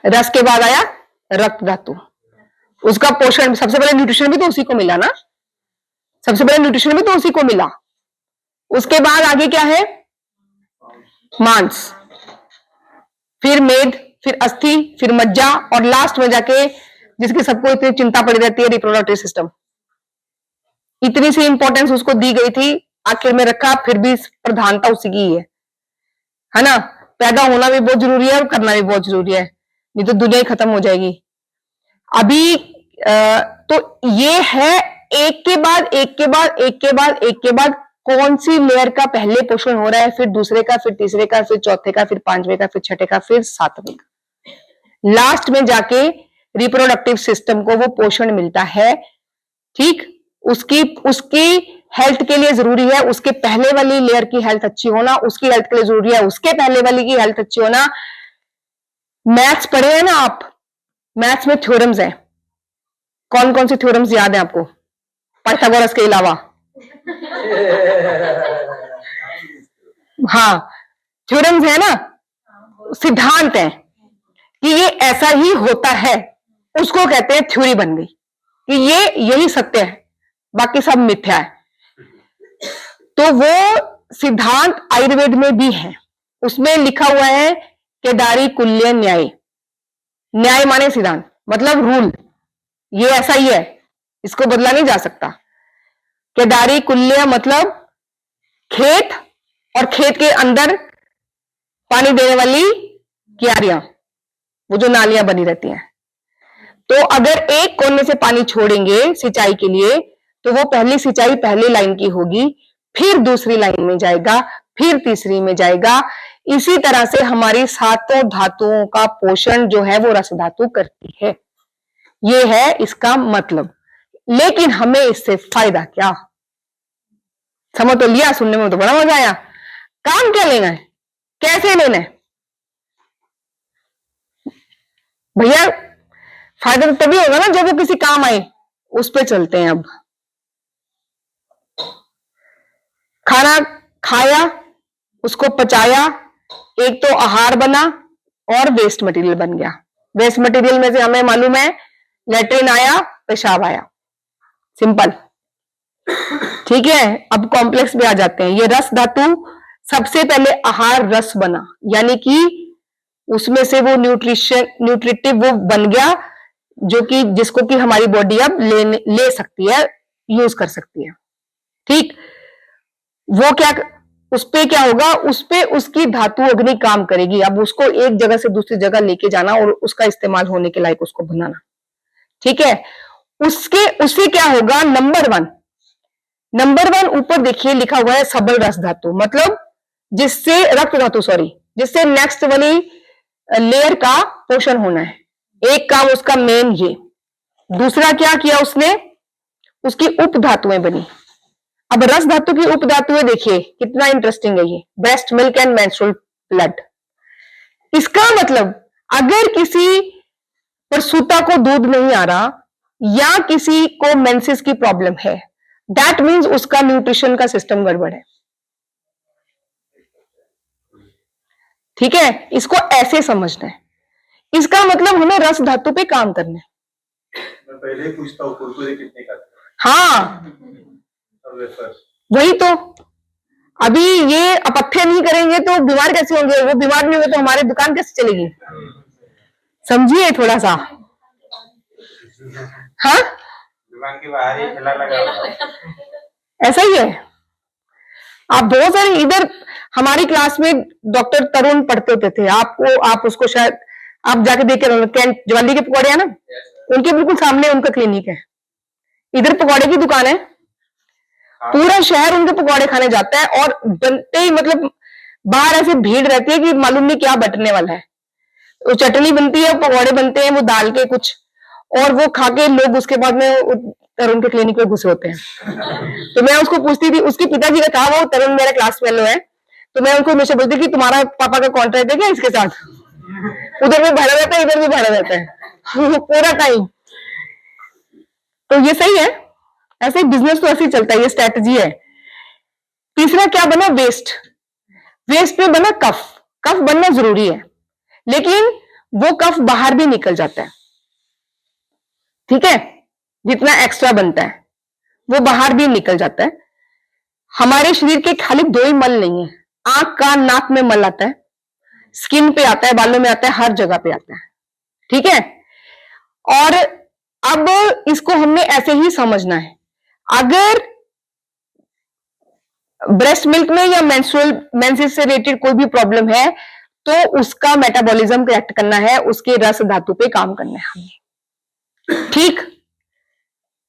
A: रस के बाद आया रक्त धातु, उसका पोषण, सबसे पहले न्यूट्रिशन भी तो उसी को मिला ना, सबसे पहले न्यूट्रिशन भी तो उसी को मिला। उसके बाद आगे क्या है, मांस, फिर मेद, फिर अस्थि, फिर मज्जा, और लास्ट में जाके जिसकी सबको इतनी चिंता पड़ी रहती है, रिप्रोडक्टिव सिस्टम। इतनी सी इंपॉर्टेंस उसको दी गई थी, आखिर में रखा, फिर भी प्रधानता उसी की है ना। पैदा होना भी बहुत जरूरी है और करना भी बहुत जरूरी है, नहीं तो दुनिया ही खत्म हो जाएगी। अभी तो ये है, एक के बाद एक के बाद एक के बाद एक के बाद कौन सी लेयर का पहले पोषण हो रहा है, फिर दूसरे का, फिर तीसरे का, फिर चौथे का, फिर पांचवें का, फिर छठे का, फिर सातवें का। लास्ट में जाके रिप्रोडक्टिव सिस्टम को वो पोषण मिलता है। ठीक, उसकी हेल्थ के लिए जरूरी है उसके पहले वाली लेयर की हेल्थ अच्छी होना, उसकी हेल्थ के लिए जरूरी है उसके पहले वाली की हेल्थ अच्छी होना। मैथ्स पढ़े हैं ना आप, मैथ्स में थ्योरम्स हैं, कौन कौन से थ्योरम्स याद है आपको पाइथागोरस के अलावा? हाँ, थ्योरम्स है ना, सिद्धांत है कि ये ऐसा ही होता है, उसको कहते हैं थ्योरी बन गई कि ये यही सत्य है, बाकी सब मिथ्या है। तो वो सिद्धांत आयुर्वेद में भी है, उसमें लिखा हुआ है केदारी कुल्य न्याय। न्याय माने सिद्धांत, मतलब रूल, ये ऐसा ही है, इसको बदला नहीं जा सकता। केदारी कुल्य मतलब खेत, और खेत के अंदर पानी देने वाली क्यारियां, वो जो नालियां बनी रहती हैं। तो अगर एक कोने से पानी छोड़ेंगे सिंचाई के लिए, तो वो पहली सिंचाई पहली लाइन की होगी, फिर दूसरी लाइन में जाएगा, फिर तीसरी में जाएगा। इसी तरह से हमारी सातों धातुओं का पोषण जो है वो रस धातु करती है। ये है इसका मतलब। लेकिन हमें इससे फायदा क्या, समझ तो लिया, सुनने में तो बड़ा मजा आया। काम क्या लेना है, कैसे लेना है भैया? फायदा तो तभी होगा ना जब वो किसी काम आए। उस पे चलते हैं अब। खाना खाया, उसको पचाया, एक तो आहार बना और वेस्ट मटेरियल बन गया। वेस्ट मटेरियल में से हमें मालूम है लेट्रिन आया, पेशाब आया, सिंपल। ठीक है, अब कॉम्प्लेक्स पे आ जाते हैं। ये रस धातु सबसे पहले आहार रस बना, यानी कि उसमें से वो न्यूट्रिटिव वो बन गया, जो कि जिसको कि हमारी बॉडी अब ले सकती है, यूज कर सकती है। ठीक, वो क्या, उस पे क्या होगा, उस पे उसकी धातु अग्नि काम करेगी। अब उसको एक जगह से दूसरी जगह लेके जाना और उसका इस्तेमाल होने के लायक उसको बनाना। ठीक है, उससे क्या होगा, नंबर वन ऊपर देखिए लिखा हुआ है सबल रस धातु, मतलब जिससे रक्त धातु, जिससे नेक्स्ट वाली लेयर का पोषण होना है। एक काम उसका मेन ये। दूसरा क्या किया उसने, उसकी उप धातुएं बनी। अब रस धातु की उप धातुएं देखिए कितना इंटरेस्टिंग है ये, breast milk and menstrual blood. इसका मतलब अगर किसी प्रसूता को दूध नहीं आ रहा या किसी को मेंसेस की प्रॉब्लम है, दैट मीन्स उसका न्यूट्रिशन का सिस्टम गड़बड़ है। ठीक है, इसको ऐसे समझना है। इसका मतलब हमें रस धातु पे काम करना है।
E: मैं पहले ही पूछता हूँ कुरकुरे कितने का?
A: हाँ, वही तो। अभी ये अपथ्य नहीं करेंगे तो बीमार कैसे होंगे? वो बीमार नहीं होंगे तो हमारी दुकान कैसे चलेगी? समझिए थोड़ा सा। हाँ,
E: दुकान के बाहर ही ठेला लगा हुआ है।
A: ऐसा ही है। आप बहुत सारे इधर हमारी क्लास में डॉक्टर तरुण पढ़ते होते थे, आप उसको शायद आप जाके देख के, कैंट ज्वाली के पकौड़े है ना, उनके बिल्कुल सामने उनका क्लिनिक है। इधर पकौड़े की दुकान है, पूरा शहर उनके पकौड़े खाने जाता है, और बनते ही मतलब बाहर ऐसी भीड़ रहती है कि मालूम नहीं क्या बटने वाला है। वो चटनी बनती है, पकौड़े बनते हैं वो दाल के कुछ, और वो खा के लोग उसके बाद में तरुण के क्लिनिक में घुसे होते हैं। तो मैं उसको पूछती थी, उसके पिताजी का था, वो तरुण मेरा क्लास फेलो है, तो मैं उनको हमेशा बोलती कि तुम्हारा पापा का कॉन्ट्रैक्ट है क्या इसके साथ? उधर भी भरा रहता है, इधर भी भरा रहता है पूरा टाइम। तो ये सही है, ऐसे बिजनेस तो ऐसे ही चलता है, ये स्ट्रेटजी है। तीसरा क्या बना? वेस्ट। वेस्ट में बना कफ। कफ बनना जरूरी है, लेकिन वो कफ बाहर भी निकल जाता है, ठीक है? जितना एक्स्ट्रा बनता है वो बाहर भी निकल जाता है। हमारे शरीर के खाली दो ही मल नहीं है, आंख कान नाक में मल आता है, स्किन पे आता है, बालों में आता है, हर जगह पे आता है, ठीक है? और अब इसको हमने ऐसे ही समझना है। अगर ब्रेस्ट मिल्क में या मेंसेस से रिलेटेड कोई भी प्रॉब्लम है तो उसका मेटाबॉलिज्म करेक्ट करना है, उसके रस धातु पे काम करना है हमें, ठीक?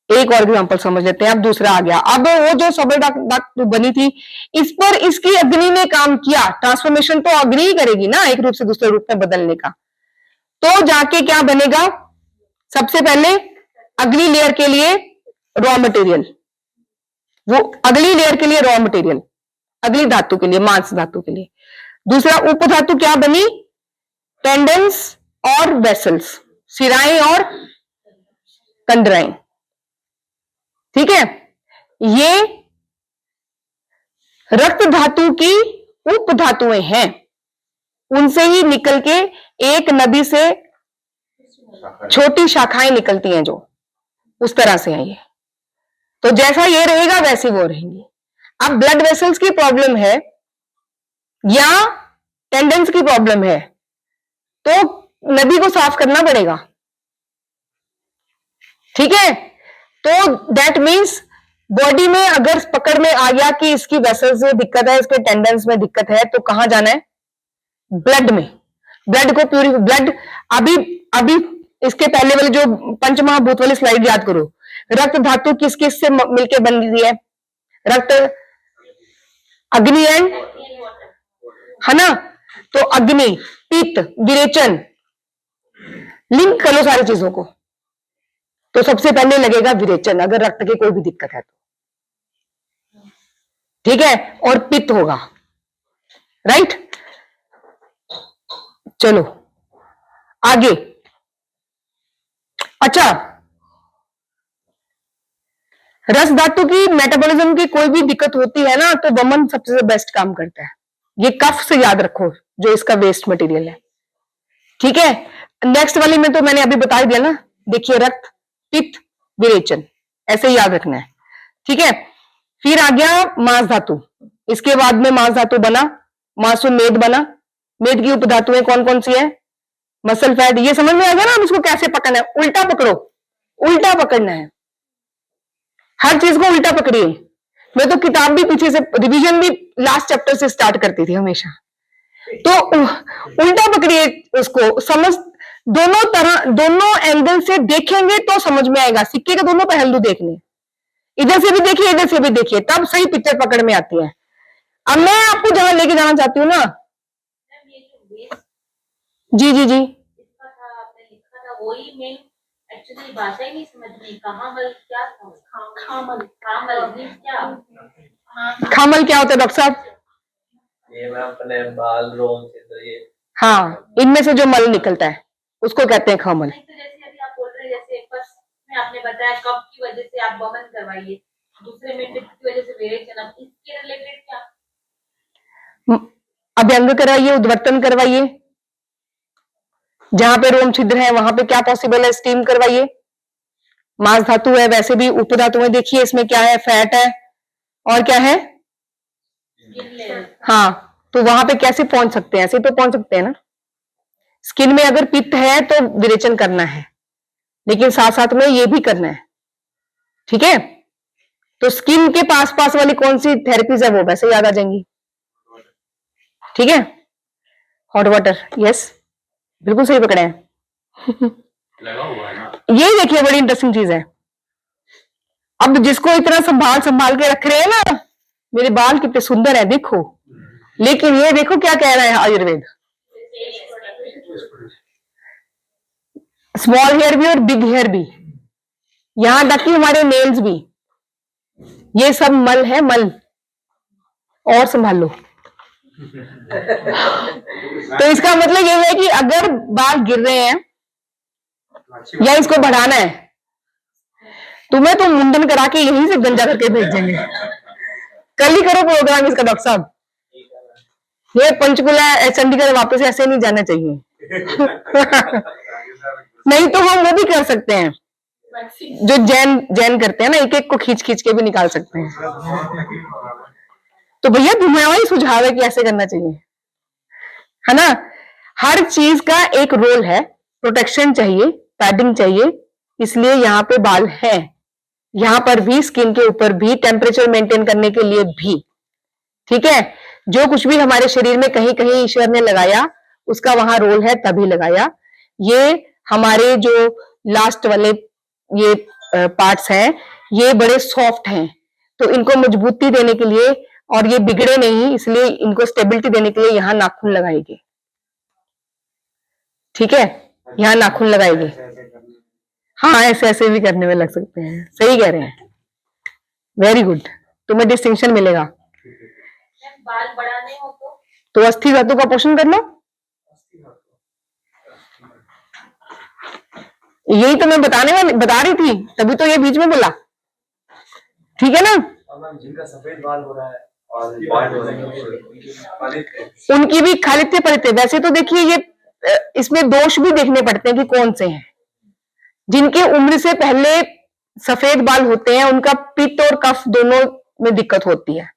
A: एक और एग्जांपल समझ लेते हैं। अब दूसरा आ गया। अब वो जो सबल धातु बनी थी, इस पर इसकी अग्नि ने काम किया। ट्रांसफॉर्मेशन तो अग्नि ही करेगी ना, एक रूप से दूसरे रूप में बदलने का। तो जाके क्या बनेगा? सबसे पहले अगली लेयर के लिए रॉ मटेरियल, वो अगली लेयर के लिए रॉ मटेरियल, अगली धातु के लिए, मांस धातु के लिए। दूसरा उप धातु क्या बनी? टेंडन्स और वेसल्स, सिराएं और कंडराएं, ठीक है? ये रक्त धातु की उप धातुएं हैं, उनसे ही निकल के एक नदी से छोटी शाखाएं निकलती हैं, जो उस तरह से है ये। तो जैसा ये रहेगा वैसे वो रहेंगी। अब ब्लड वेसल्स की प्रॉब्लम है या टेंडेंस की प्रॉब्लम है, तो नदी को साफ करना पड़ेगा, ठीक है? तो दैट मीन्स बॉडी में अगर पकड़ में आ गया कि इसकी वेसल्स में दिक्कत है, इसके टेंडेंस में दिक्कत है, तो कहां जाना है? ब्लड में। ब्लड को ब्लड अभी इसके पहले वाले जो पंचमहाभूत वाली स्लाइड याद करो। रक्त धातु किस किस से मिलकर बन गई है? रक्त, अग्नि एंड, है ना? तो अग्नि, पित्त, विरेचन, लिंक कर लो सारी चीजों को। तो सबसे पहले लगेगा विरेचन, अगर रक्त की कोई भी दिक्कत है तो, ठीक है? और पित्त होगा, राइट? चलो आगे। अच्छा, रस धातु की मेटाबॉलिज्म की कोई भी दिक्कत होती है ना, तो वमन सबसे बेस्ट काम करता है। ये कफ से याद रखो, जो इसका वेस्ट मटेरियल है, ठीक है? नेक्स्ट वाली में तो मैंने अभी बता ही दिया ना, देखिए रक्त, पित्त, विरेचन, ऐसे ही याद रखना है, ठीक है? फिर आ गया मांस धातु। इसके बाद में मांस धातु बना, मांसु मेद बना। मेद की उपधातुएं कौन कौन सी है? Muscle fat. ये समझ में आ गया ना हम इसको कैसे पकड़ना है? उल्टा पकड़ो, उल्टा पकड़ना है, हर चीज को उल्टा पकड़िए। मैं तो किताब भी पीछे से, रिवीजन भी लास्ट चैप्टर से स्टार्ट करती थी हमेशा। तो उल्टा पकड़िए उसको, समझ, दोनों तरह, दोनों एंगल से देखेंगे तो समझ में आएगा। सिक्के के दोनों पहलू देखने, इधर से भी देखिए, इधर से भी देखिए, तब सही पिक्चर पकड़ में आती है। अब मैं आपको जहां लेके जाना चाहती हूँ ना,
F: ये जो वेस्ट
A: जी जी जी,
F: इसका था, आपने लिखा था, वही मेन एक्चुअली भाषा ही नहीं समझ में। कहामल क्या था? खामल, खामल मीन्स क्या?
A: खामल क्या होता है डॉक्टर साहब?
G: ये मैं अपने बाल, रोम, छिद्र, ये
A: हाँ, इनमें से जो मल निकलता है उसको कहते हैं खामल।
F: नहीं तो जैसे अभी आप बोल रहे हैं, जैसे फर्स्ट में आपने बताया कफ की वजह से आप वमन करवाइए, दूसरे में पित्त की वजह से विरेचन, अब इसके रिलेटेड क्या?
A: अभ्यंग करवाइए, उद्वर्तन करवाइए, जहां पे रोम छिद्र है वहां पे क्या पॉसिबल है? स्टीम करवाइए। मांस धातु है, वैसे भी उप धातु है, देखिए इसमें क्या है? फैट है, और क्या है? हाँ, तो वहां पे कैसे पहुंच सकते हैं? ऐसे तो पहुंच सकते हैं ना। स्किन में अगर पित्त है तो विरेचन करना है, लेकिन साथ साथ में ये भी करना है, ठीक है? तो स्किन के पास पास वाली कौन सी थेरेपीज है वो वैसे याद आ जाएंगी, ठीक है? हॉट वाटर, यस, बिल्कुल सही पकड़े हैं
E: लगा हुआ है ना।
A: ये देखिए बड़ी इंटरेस्टिंग चीज है। अब जिसको इतना संभाल संभाल के रख रहे हैं ना, मेरे बाल कितने सुंदर है देखो, लेकिन ये देखो क्या कह रहा है आयुर्वेद, स्मॉल हेयर भी और बिग हेयर भी, यहां तक कि हमारे नेल्स भी, ये सब मल है, मल। और संभाल लो। तो इसका मतलब ये है कि अगर बाल गिर रहे हैं या इसको बढ़ाना है, तुम्हें तो मुंडन करा के यहीं से गंजा करके भेजेंगे। कल ही करो प्रोग्राम इसका डॉक्टर साहब। ये पंचकुला चंडीगढ़ वापस ऐसे नहीं जाना चाहिए। नहीं तो हम वो भी कर सकते हैं जो जैन करते हैं ना, एक एक को खींच खींच के भी निकाल सकते हैं। तो भैया तुम्हारा ही सुझाव है कि ऐसे करना चाहिए, है ना। हर चीज का एक रोल है, प्रोटेक्शन चाहिए, पैडिंग चाहिए, इसलिए यहाँ पे बाल है, यहाँ पर भी, स्किन के ऊपर भी, टेम्परेचर मेंटेन करने के लिए भी। ठीक है, जो कुछ भी हमारे शरीर में कहीं कहीं ईश्वर ने लगाया उसका वहां रोल है, तभी लगाया। ये हमारे जो लास्ट वाले ये पार्ट्स हैं, ये बड़े सॉफ्ट हैं, तो इनको मजबूती देने के लिए, और ये बिगड़े नहीं इसलिए इनको स्टेबिलिटी देने के लिए यहाँ नाखून लगाएंगे। ठीक है, यहाँ नाखून लगाएंगे। हाँ, ऐसे ऐसे भी करने में लग सकते हैं, सही कह रहे हैं, वेरी गुड, तुम्हें डिस्टिंक्शन मिलेगा।
F: बाल बढ़ाने हो
A: तो अस्थि धातु का पोषण कर लो। यही तो मैं बता रही थी, तभी तो ये बीच में बोला। ठीक है ना।
G: जिनका सफेद बाल हो रहा है और बाल हो रहे हैं,
A: उनकी भी खालित्य पलित्य। वैसे तो देखिए ये इसमें दोष भी देखने पड़ते हैं कि कौन से हैं। जिनके उम्र से पहले सफेद बाल होते हैं उनका पित्त और कफ दोनों में दिक्कत होती है।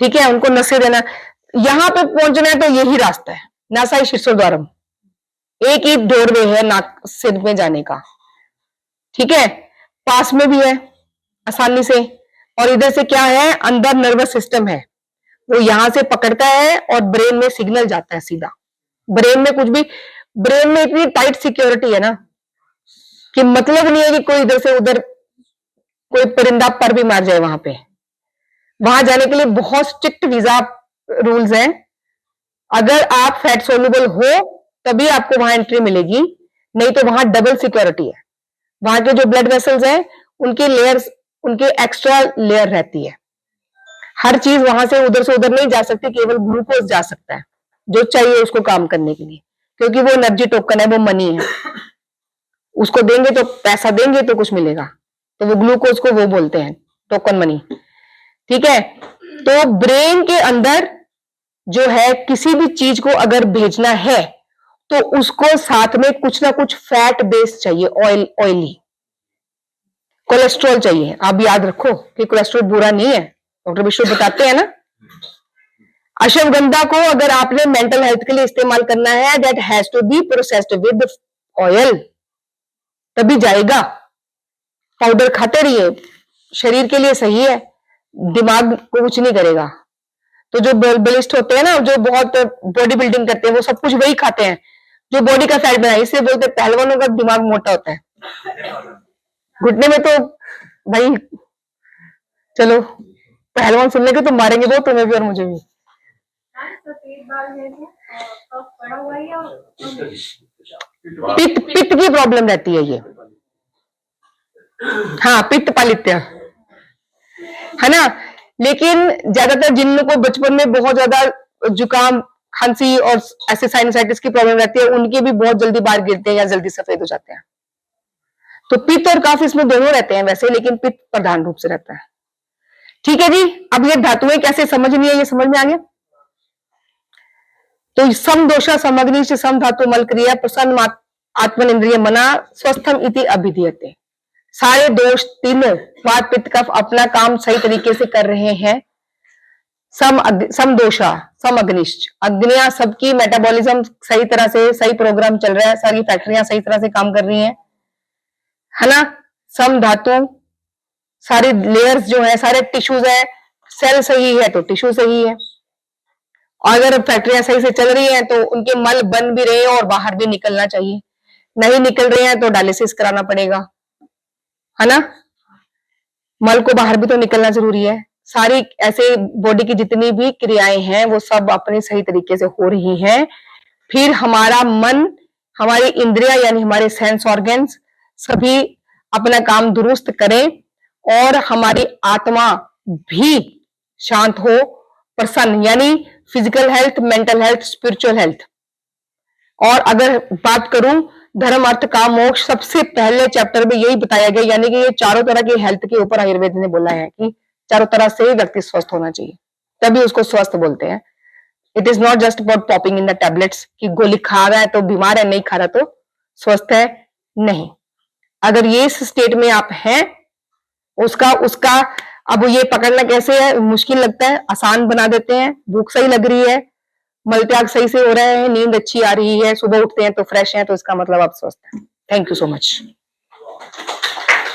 A: ठीक है, उनको नशे देना, यहां पे पहुंचना है तो यही रास्ता है, नासाई शीर्षोद्वारम, एक ही डोरवे है नाक सिर में जाने का। ठीक है, पास में भी है आसानी से, और इधर से क्या है, अंदर नर्वस सिस्टम है, वो यहां से पकड़ता है और ब्रेन में सिग्नल जाता है सीधा। ब्रेन में कुछ भी, ब्रेन में इतनी टाइट सिक्योरिटी है ना कि मतलब नहीं है कि कोई इधर से उधर कोई परिंदा पर भी मार जाए। वहां पे, वहां जाने के लिए बहुत स्ट्रिक्ट वीजा रूल्स हैं। अगर आप फैट सोल्यूबल हो तभी आपको वहां एंट्री मिलेगी, नहीं तो वहां डबल सिक्योरिटी है। वहां के जो ब्लड वेसल्स हैं उनके लेयर्स, उनके एक्स्ट्रा लेयर रहती है। हर चीज वहां से उधर नहीं जा सकती, केवल ग्लूकोज जा सकता है जो चाहिए उसको काम करने के लिए, क्योंकि वो एनर्जी टोकन है, वो मनी है। उसको देंगे तो पैसा देंगे तो कुछ मिलेगा, तो वो ग्लूकोज को वो बोलते हैं टोकन मनी। ठीक है, तो ब्रेन के अंदर जो है किसी भी चीज को अगर भेजना है तो उसको साथ में कुछ ना कुछ फैट बेस चाहिए, ऑयली कोलेस्ट्रॉल चाहिए। आप याद रखो कि कोलेस्ट्रॉल बुरा नहीं है, डॉक्टर विश्व बताते हैं ना। अश्वगंधा को अगर आपने मेंटल हेल्थ के लिए इस्तेमाल करना है, that has to be processed with oil, तभी जाएगा। पाउडर खाते रहिए, शरीर के लिए सही है, दिमाग को कुछ नहीं करेगा। तो जो बलिस्ट होते हैं ना, जो बहुत बॉडी बिल्डिंग करते हैं, वो सब कुछ वही खाते हैं जो बॉडी का फैट बनाए। इससे बोलते हैं पहलवानों का दिमाग मोटा होता है। घुटने में तो भाई चलो, पहलवान सुनने के तो मारेंगे वो, तुम्हें भी और मुझे भी। पित्त की प्रॉब्लम रहती है ये, हाँ, पित्त पालित्य है ना। लेकिन ज्यादातर जिन लोगों को बचपन में बहुत ज्यादा जुकाम, खांसी और ऐसे साइनसाइटिस की प्रॉब्लम रहती है, उनके भी बहुत जल्दी बाल गिरते हैं या जल्दी सफेद हो जाते हैं। तो पित्त और कफ इसमें दोनों रहते हैं वैसे, लेकिन पित्त प्रधान रूप से रहता है। ठीक है जी, अब ये धातुएं कैसे समझनी है, ये समझ में आ गया। तो सम दोषा समग्निश्च सम धातु मल क्रिया प्रसन्न आत्मन इंद्रिय मना स्वस्थम इति अभिधीयते। सारे दोष तीनों, वात पित्त कफ, अपना काम सही तरीके से कर रहे हैं। सम दोषा सम अग्निश्च, अग्नियां सबकी मेटाबॉलिज्म सही तरह से, सही प्रोग्राम चल रहा है, सारी फैक्ट्रियां सही तरह से काम कर रही हैं, है ना। सम धातु, सारी लेयर्स जो है, सारे टिश्यूज है, सेल सही है तो टिश्यू सही है। और अगर फैक्ट्रियां सही से चल रही हैं तो उनके मल बन भी रहे हैं और बाहर भी निकलना चाहिए। नहीं निकल रहे हैं तो डायलिसिस कराना पड़ेगा, है ना। मल को बाहर भी तो निकलना जरूरी है, सारी ऐसे बॉडी की जितनी भी क्रियाएं हैं वो सब अपने सही तरीके से हो रही हैं। फिर हमारा मन, हमारी इंद्रिया यानी हमारे सेंस ऑर्गन्स सभी अपना काम दुरुस्त करें और हमारी आत्मा भी शांत हो, प्रसन्न, यानी physical health, mental health, spiritual health. और अगर बात करूं धर्म अर्थ काम मोक्ष, सबसे पहले चैप्टर में यही बताया गया, यानी कि ये चारों तरह की हेल्थ के ऊपर आयुर्वेद ने बोला है कि चारों तरह से व्यक्ति स्वस्थ होना चाहिए, तभी उसको स्वस्थ बोलते हैं। It is not just about popping in the tablets कि गोली खा रहा है तो बीमार है, नहीं खा रहा तो स्वस्थ है, नहीं। अगर ये इस स्टेट में आप हैं, उसका अब ये पकड़ना कैसे है, मुश्किल लगता है, आसान बना देते हैं। भूख सही लग रही है, मलत्याग सही से हो रहा है, नींद अच्छी आ रही है, सुबह उठते हैं तो फ्रेश हैं, तो इसका मतलब आप स्वस्थ हैं। Thank you so much.